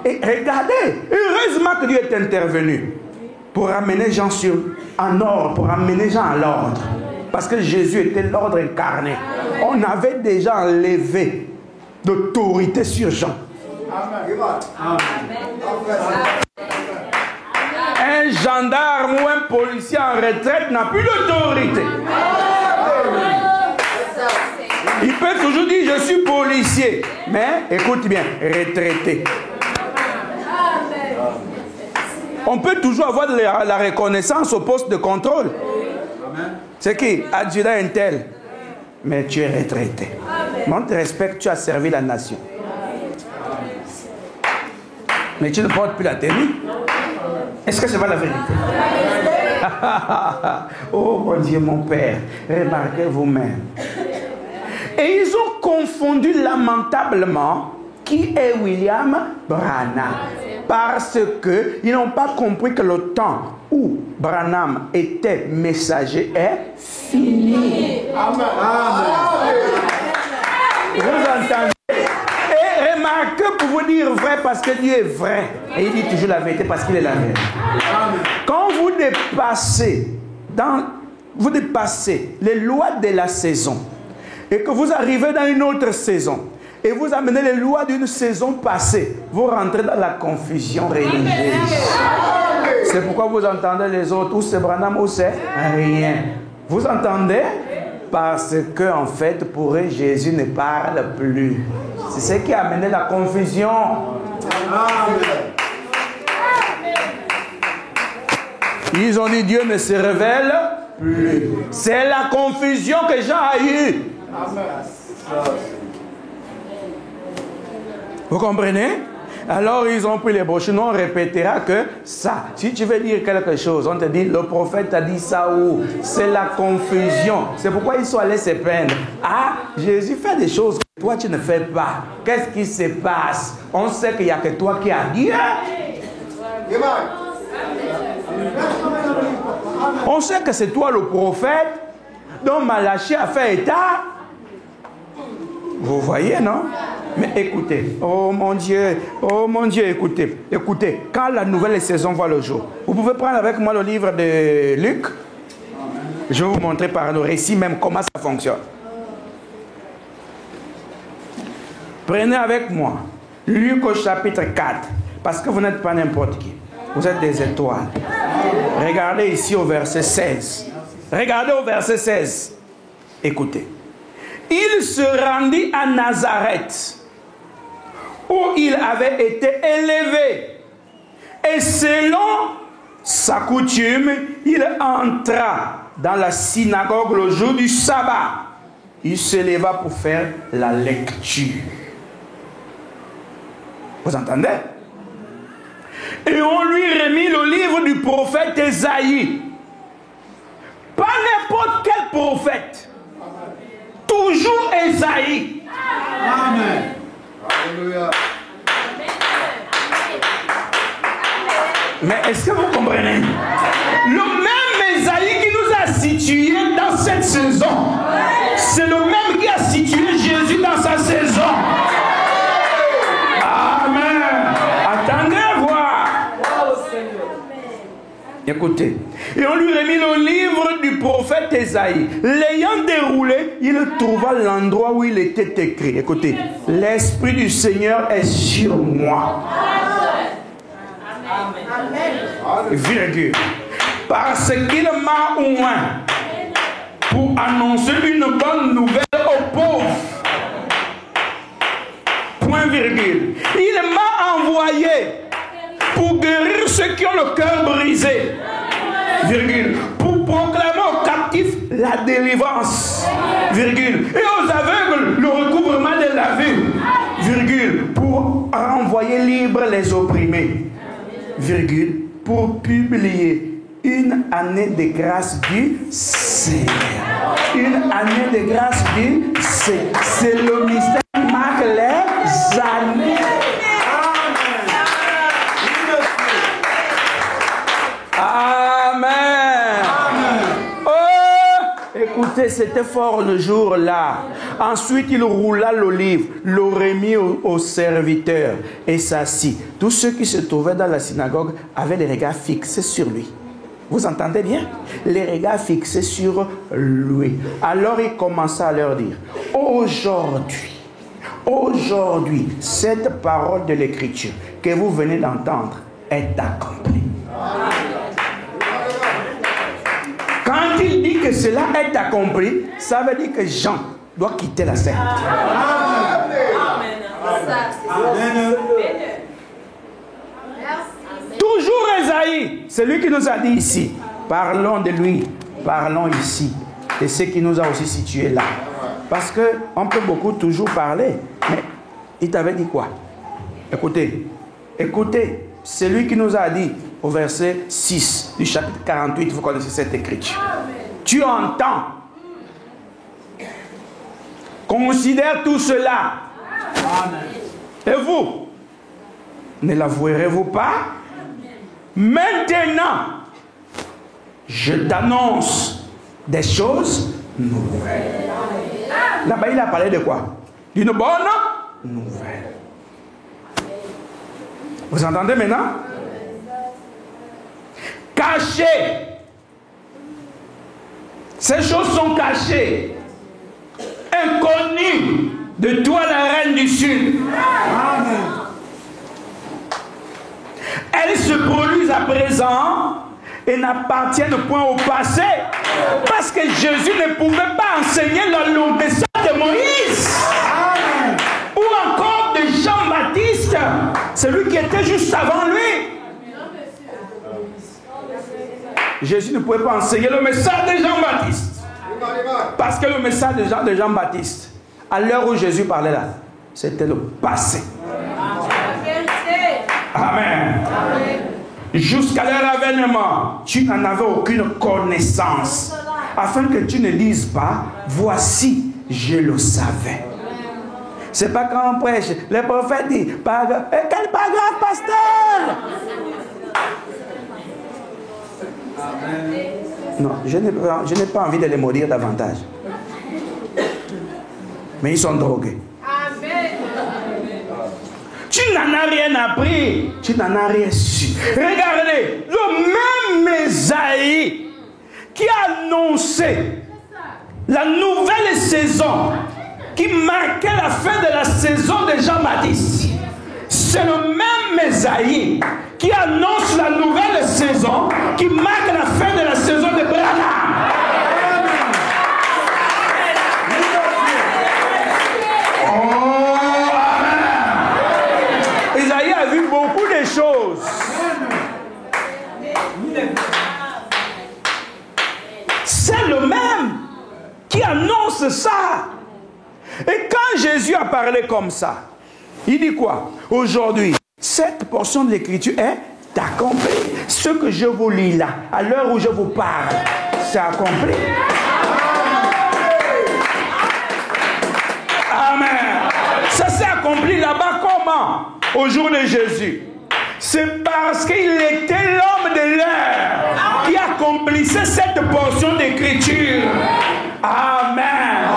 Et regardez, heureusement que Dieu est intervenu pour amener Jean en ordre, pour amener Jean à l'ordre. Parce que Jésus était l'ordre incarné. On avait déjà enlevé d'autorité sur Jean. Un gendarme ou un policier en retraite n'a plus d'autorité. Il peut toujours dire je suis policier, mais écoute bien, retraité. On peut toujours avoir de la reconnaissance au poste de contrôle. C'est qui? Adjudant un tel. Mais tu es retraité. Mais on te respecte, tu as servi la nation. Mais tu ne portes plus la tenue. Est-ce que c'est pas la vérité? Oh mon Dieu, mon Père, remarquez vous-même. Et ils ont confondu lamentablement qui est William Branham. Parce qu'ils n'ont pas compris que le temps où Branham était messager est fini. Amen. Vous entendez? Et remarquez pour vous dire vrai parce que Dieu est vrai. Et il dit toujours la vérité parce qu'il est la vérité. Quand vous dépassez les lois de la saison et que vous arrivez dans une autre saison et vous amenez les lois d'une saison passée, vous rentrez dans la confusion religieuse. C'est pourquoi vous entendez les autres, ou c'est Branham ou c'est rien. Vous entendez? Parce que en fait, pour eux, Jésus ne parle plus. C'est ce qui a amené la confusion. Ils ont dit Dieu ne se révèle plus. C'est la confusion que Jean a eue. Vous comprenez? Alors ils ont pris les brochures. Nous on répétera que ça. Si tu veux dire quelque chose, on te dit le prophète a dit ça ou c'est la confusion. C'est pourquoi ils sont allés se plaindre. Ah, Jésus fait des choses que toi tu ne fais pas. Qu'est-ce qui se passe? On sait qu'il n'y a que toi qui as dit. On sait que c'est toi le prophète dont Malachie a fait état. Vous voyez, non? Mais écoutez, oh mon Dieu, écoutez, quand la nouvelle saison voit le jour, vous pouvez prendre avec moi le livre de Luc. Je vais vous montrer par le récit même comment ça fonctionne. Prenez avec moi Luc au chapitre 4, parce que vous n'êtes pas n'importe qui, vous êtes des étoiles. Regardez ici au verset 16. Regardez au verset 16. Écoutez. Il se rendit à Nazareth, où il avait été élevé. Et selon sa coutume, il entra dans la synagogue le jour du sabbat. Il se leva pour faire la lecture. Vous entendez? Et on lui remit le livre du prophète Ésaïe. Pas n'importe quel prophète. Toujours Ésaïe. Amen. Alléluia. Mais est-ce que vous comprenez? Le même Ésaïe qui nous a situés dans cette saison, c'est le même qui a situé Jésus dans sa saison. Amen. Attendez voir. Écoutez. Et on lui remit le livre du prophète Ésaïe. L'ayant déroulé, il trouva l'endroit où il était écrit. Écoutez. L'Esprit du Seigneur est sur moi. Amen. Virgule. Parce qu'il m'a oint pour annoncer une bonne nouvelle aux pauvres. Point virgule. Il m'a envoyé pour guérir ceux qui ont le cœur brisé. Virgule. Pour proclamer aux captifs la délivrance. Virgule. Et aux aveugles le recouvrement de la vue. Virgule. Pour renvoyer libres les opprimés. Virgule. Pour publier une année de grâce du Seigneur. Une année de grâce du Seigneur. C'est le mystère qui marque les années. Amen. Oh, écoutez, c'était fort le jour-là. Ensuite, il roula le livre, le remit au serviteur et s'assit. Tous ceux qui se trouvaient dans la synagogue avaient les regards fixés sur lui. Vous entendez bien? Les regards fixés sur lui. Alors il commença à leur dire, aujourd'hui, aujourd'hui, cette parole de l'Écriture que vous venez d'entendre est accomplie. Quand il dit que cela est accompli, ça veut dire que Jean doit quitter la scène. Toujours Esaïe, c'est lui qui nous a dit ici. Parlons de lui, parlons ici. Et ce qui nous a aussi situés là. Parce qu'on peut beaucoup toujours parler, mais il t'avait dit quoi? Écoutez, écoutez, c'est lui qui nous a dit au verset 6 du chapitre 48, vous connaissez cette écriture. Tu entends. Considère tout cela. Et vous, ne l'avouerez-vous pas? Maintenant, je t'annonce des choses nouvelles. Là-bas, il a parlé de quoi? D'une bonne nouvelle. Vous entendez maintenant? Cachées. Ces choses sont cachées. Inconnues de toi, la reine du Sud. Amen. Elles se produisent à présent et n'appartiennent point au passé. Parce que Jésus ne pouvait pas enseigner le message de Moïse. Amen. Ou encore de Jean-Baptiste, celui qui était juste avant lui. Jésus ne pouvait pas enseigner le message de Jean-Baptiste. Parce que le message de Jean-Baptiste, à l'heure où Jésus parlait là, c'était le passé. Amen. Jusqu'à leur avènement, tu n'en avais aucune connaissance. Afin que tu ne dises pas, voici, je le savais. C'est pas quand on prêche, le prophète dit, quel pas grave, pasteur. Non, je n'ai pas envie de les maudire davantage. Mais ils sont drogués. Tu n'en as rien appris, tu n'en as rien su. Regardez, le même Esaïe qui a annoncé la nouvelle saison qui marquait la fin de la saison de Jean-Baptiste. C'est le même Esaïe qui annonce la nouvelle saison qui marque la fin de la saison de Branham. Esaïe a vu beaucoup de choses. C'est le même qui annonce ça. Et quand Jésus a parlé comme ça, il dit quoi? Aujourd'hui, cette portion de l'écriture est accomplie. Ce que je vous lis là, à l'heure où je vous parle, c'est accompli. Amen. Ça s'est accompli là-bas comment? Au jour de Jésus. C'est parce qu'il était l'homme de l'heure qui accomplissait cette portion d'écriture. Amen.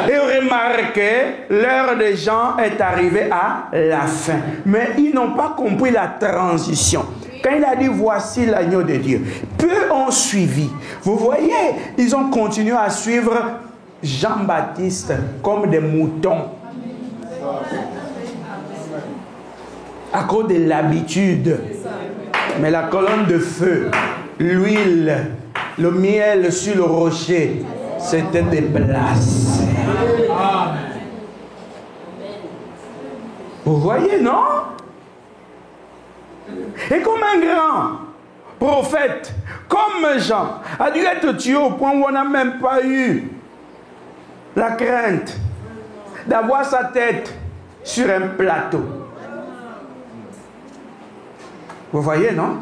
Et remarquez, l'heure des gens est arrivée à la fin. Mais ils n'ont pas compris la transition. Quand il a dit voici l'agneau de Dieu, peu ont suivi. Vous voyez, ils ont continué à suivre Jean-Baptiste comme des moutons. À cause de l'habitude. Mais la colonne de feu, l'huile, le miel sur le rocher, c'était déplacé. Vous voyez, non? Et comme un grand prophète, comme Jean, a dû être tué au point où on n'a même pas eu la crainte d'avoir sa tête sur un plateau. Vous voyez, non?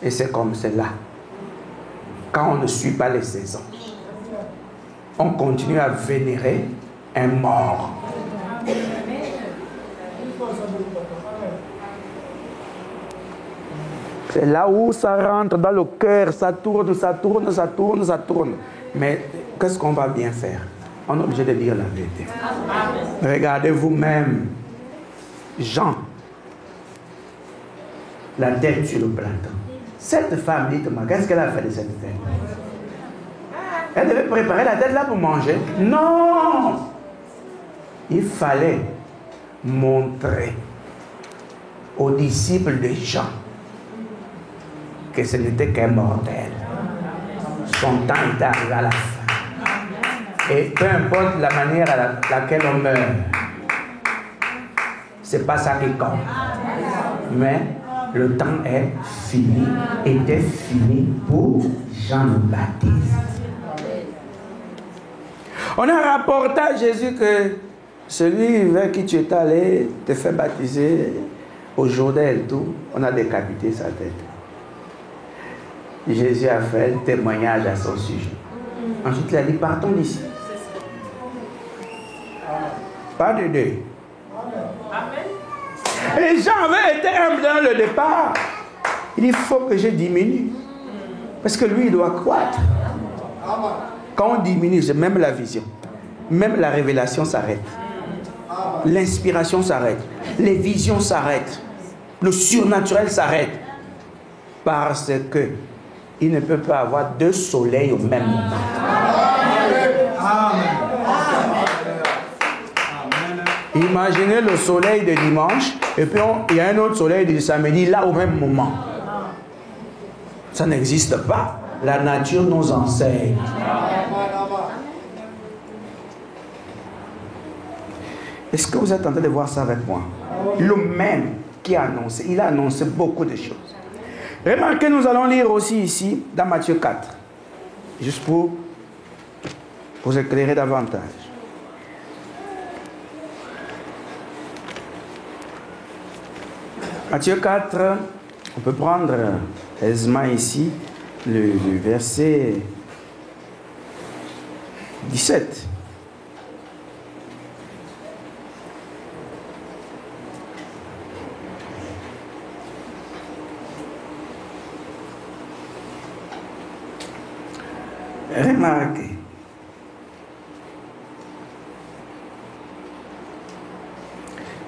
Et c'est comme cela. Quand on ne suit pas les saisons, on continue à vénérer un mort. C'est là où ça rentre dans le cœur, ça tourne, ça tourne, ça tourne, ça tourne. Mais qu'est-ce qu'on va bien faire? On est obligé de dire la vérité. Regardez vous-même. Jean, la tête sur le plateau. Cette femme, dites-moi, qu'est-ce qu'elle a fait de cette tête? Elle devait préparer la tête là pour manger? Non! il fallait montrer aux disciples de Jean que ce n'était qu'un mortel. Son temps est arrivé à la fin. Et peu importe la manière à laquelle on meurt, c'est pas ça qui compte. Mais le temps est fini, était fini pour Jean le Baptiste. On a rapporté à Jésus que celui vers qui tu es allé te fait baptiser au Jourdain et tout, on a décapité sa tête. Jésus a fait un témoignage à son sujet. Ensuite, il a dit, partons d'ici. Pas de deux. Et Jean avait été humble dans le départ. Il dit, il faut que je diminue. Parce que lui, il doit croître. Quand on diminue, c'est même la vision. Même la révélation s'arrête. L'inspiration s'arrête. Les visions s'arrêtent. Le surnaturel s'arrête. Parce que il ne peut pas avoir deux soleils au même moment. Imaginez le soleil de dimanche et puis il y a un autre soleil du samedi là au même moment. Ça n'existe pas. La nature nous enseigne. Est-ce que vous êtes en train de voir ça avec moi? Le même qui a annoncé, il a annoncé beaucoup de choses. Remarquez, nous allons lire aussi ici dans Matthieu 4, juste pour vous éclairer davantage. Matthieu 4, on peut prendre aisément ici le verset 17. Remarquez.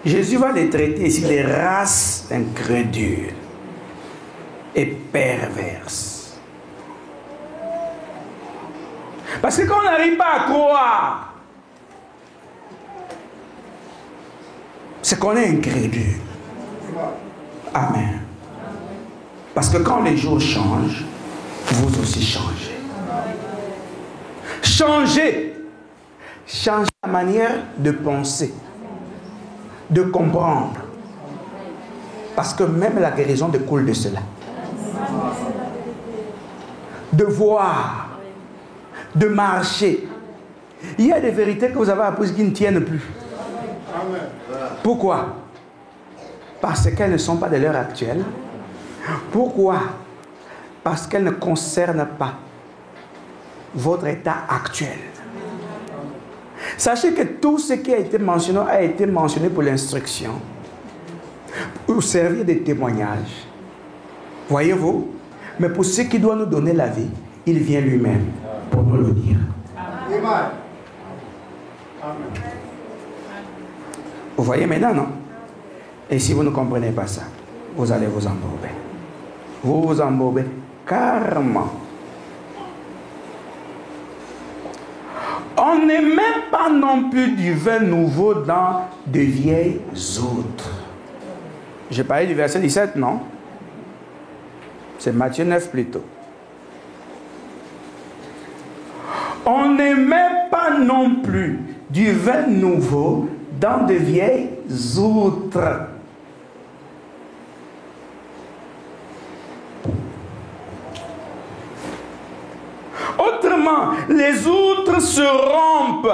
Jésus va les traiter ici les races incrédules et perverses. Parce que quand on n'arrive pas à croire, c'est qu'on est incrédule. Amen. Parce que quand les jours changent, vous aussi changez. Changer la manière de penser, de comprendre. Parce que même la guérison découle de cela. De voir, de marcher. Il y a des vérités que vous avez apprises qui ne tiennent plus. Pourquoi? Parce qu'elles ne sont pas de l'heure actuelle. Pourquoi? Parce qu'elles ne concernent pas votre état actuel. Sachez que tout ce qui a été mentionné pour l'instruction, pour servir de témoignage. Voyez-vous? Mais pour ce qui doit nous donner la vie, il vient lui-même pour nous le dire. Vous voyez maintenant, non? Et si vous ne comprenez pas ça, vous allez vous embourber. Vous vous embourbez carrément. On n'est même pas non plus du vin nouveau dans de vieilles outres. J'ai parlé du verset 17, non? C'est Matthieu 9 plutôt. On n'est même pas non plus du vin nouveau dans de vieilles outres. Autrement, les outres se rompent,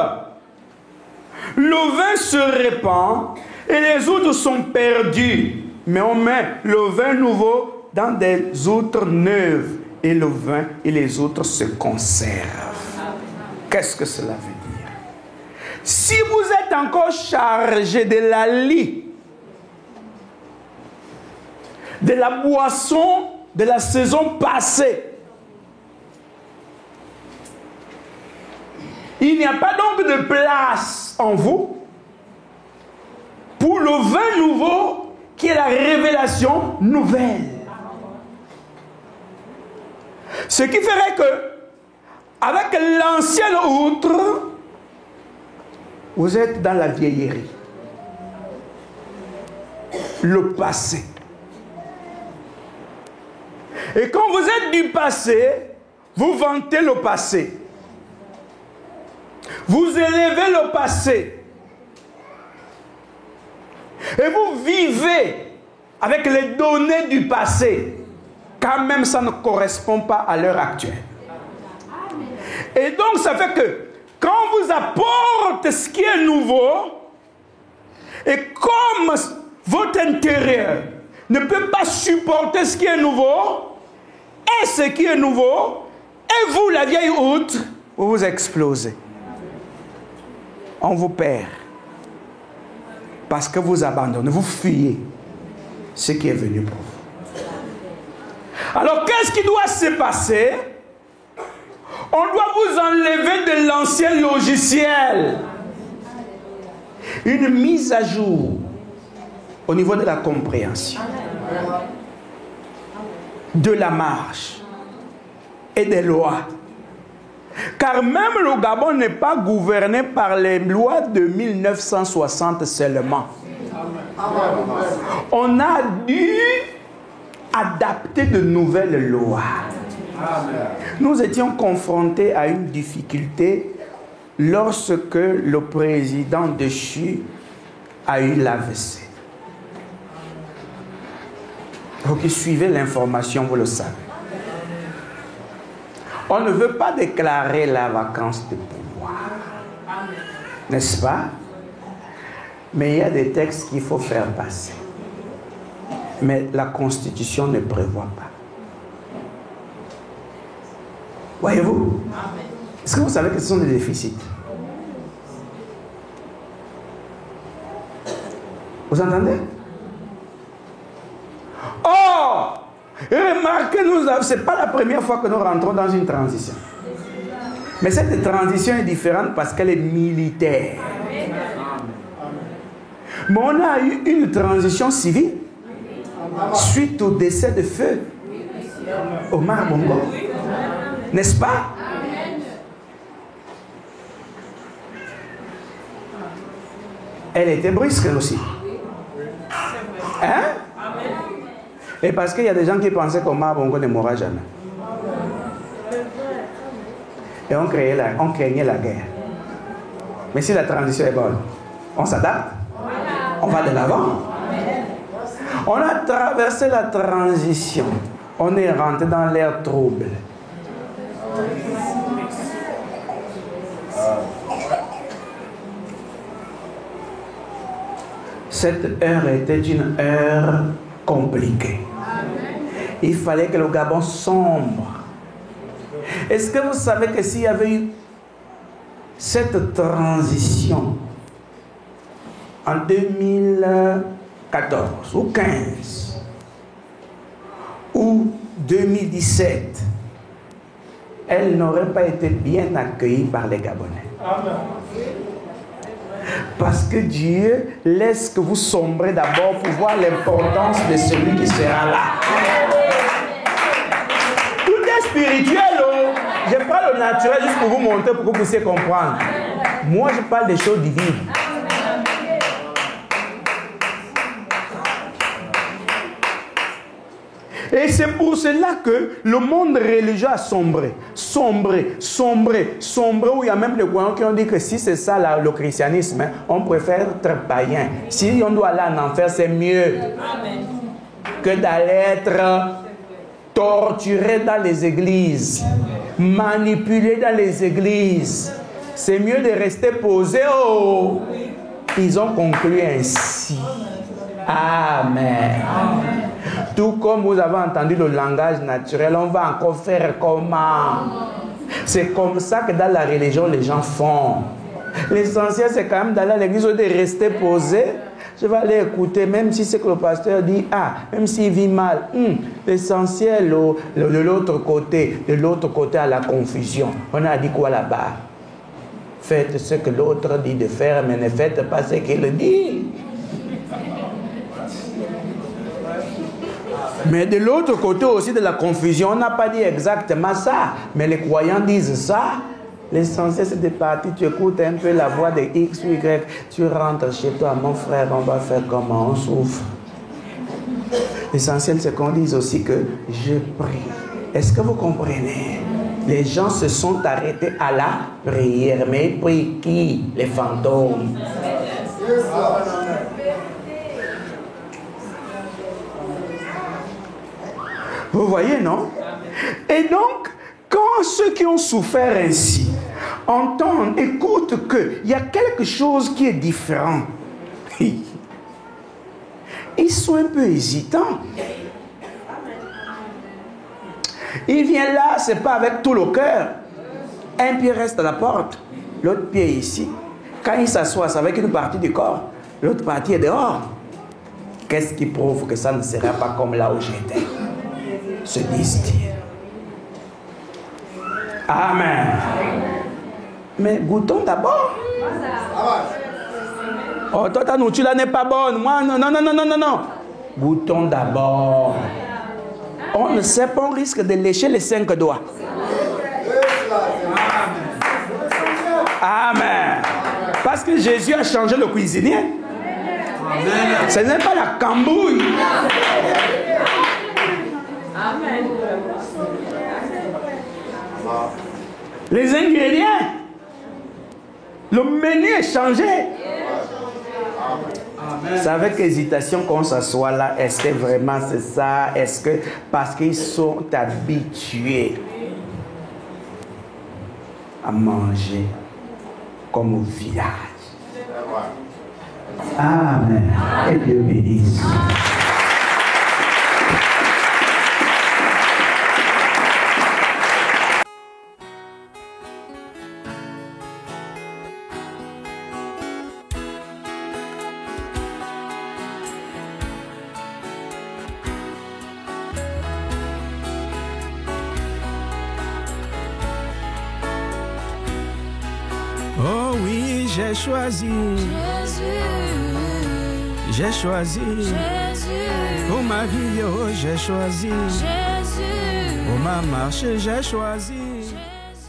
le vin se répand et les outres sont perdues. Mais on met le vin nouveau dans des outres neuves et le vin et les outres se conservent. Qu'est-ce que cela veut dire? Si vous êtes encore chargé de la lie, de la boisson de la saison passée, il n'y a pas donc de place en vous pour le vin nouveau qui est la révélation nouvelle. Ce qui ferait que, avec l'ancienne outre, Vous êtes dans la vieillerie. Le passé. Et quand vous êtes du passé, vous vantez le passé. Vous élevez le passé. Et vous vivez avec les données du passé. Quand même, ça ne correspond pas à l'heure actuelle. Et donc, ça fait que quand on vous apporte ce qui est nouveau, et comme votre intérieur ne peut pas supporter ce qui est nouveau, et ce qui est nouveau, et vous, la vieille outre, vous vous explosez. On vous perd. Parce que vous abandonnez, vous fuyez ce qui est venu pour vous. Alors, qu'est-ce qui doit se passer? On doit vous enlever de l'ancien logiciel. Une mise à jour au niveau de la compréhension, de la marche et des lois. Car même le Gabon n'est pas gouverné par les lois de 1960 seulement. On a dû adapter de nouvelles lois. Nous étions confrontés à une difficulté lorsque le président déchu a eu l'AVC. Vous qui suivez l'information, vous le savez. On ne veut pas déclarer la vacance de pouvoir. N'est-ce pas? Mais il y a des textes qu'il faut faire passer. Mais la Constitution ne prévoit pas. Voyez-vous? Est-ce que vous savez que ce sont des déficits? Vous entendez? Oh! Remarquez, ce n'est pas la première fois que nous rentrons dans une transition. Mais cette transition est différente parce qu'elle est militaire. Mais on a eu une transition civile suite au décès de feu Omar Bongo. N'est-ce pas? Elle était brusque aussi. Hein? Et parce qu'il y a des gens qui pensaient qu'Omar Bongo ne mourra jamais. Et on craignait la guerre. Mais si la transition est bonne, on s'adapte. On va de l'avant. On a traversé la transition. On est rentré dans l'ère trouble. Cette heure était une heure compliquée. Il fallait que le Gabon sombre. Est-ce que vous savez que s'il y avait eu cette transition en 2014 ou 15 ou 2017, elle n'aurait pas été bien accueillie par les Gabonais. Amen. Parce que Dieu laisse que vous sombrez d'abord pour voir l'importance de celui qui sera là. Tout est spirituel. Je parle au naturel juste pour vous montrer, pour que vous puissiez comprendre. Moi, je parle des choses divines. Et c'est pour cela que le monde religieux a sombré, où il y a même les croyants qui ont dit que si c'est ça là, le christianisme, hein, on préfère être païen. Si on doit aller en enfer, c'est mieux que d'aller être torturé dans les églises, manipulé dans les églises. C'est mieux de rester posé. Oh, ils ont conclu ainsi. Amen. Tout comme vous avez entendu le langage naturel, on va encore faire comment? C'est comme ça que dans la religion, les gens font. L'essentiel, c'est quand même d'aller à l'église, de rester posé. Je vais aller écouter, même si c'est que le pasteur dit, même s'il vit mal. L'essentiel, de l'autre côté à la confusion. On a dit quoi là-bas? Faites ce que l'autre dit de faire, mais ne faites pas ce qu'il dit. Mais de l'autre côté aussi de la confusion, on n'a pas dit exactement ça. Mais les croyants disent ça. L'essentiel, c'est de partir. Tu écoutes un peu la voix de X ou Y. Tu rentres chez toi, mon frère, on va faire comment? On souffre. L'essentiel, c'est qu'on dise aussi que je prie. Est-ce que vous comprenez? Les gens se sont arrêtés à la prière. Mais ils prient qui? Les fantômes. Vous voyez, non? Et donc, quand ceux qui ont souffert ainsi entendent, écoutent qu'il y a quelque chose qui est différent, ils sont un peu hésitants. Il vient là, c'est pas avec tout le cœur. Un pied reste à la porte, l'autre pied est ici. Quand il s'assoit, c'est avec une partie du corps, l'autre partie est dehors. Qu'est-ce qui prouve que ça ne sera pas comme là où j'étais? Se disent-ils. Amen. Mais goûtons d'abord. Oh, toi, ta nourriture là n'est pas bonne. Moi, non. Goûtons d'abord. On ne sait pas, on risque de lécher les 5 doigts. Amen. Parce que Jésus a changé le cuisinier. Amen. Ce n'est pas la cambouille. Amen. Les ingrédients. Le menu est changé. C'est avec hésitation qu'on s'assoit là. Est-ce que vraiment c'est ça? Est-ce que parce qu'ils sont habitués à manger comme au village? Amen. Et Dieu bénisse. Oh oui, j'ai choisi. J'ai choisi. Pour ma vie, oh, j'ai choisi. Pour ma marche, j'ai choisi.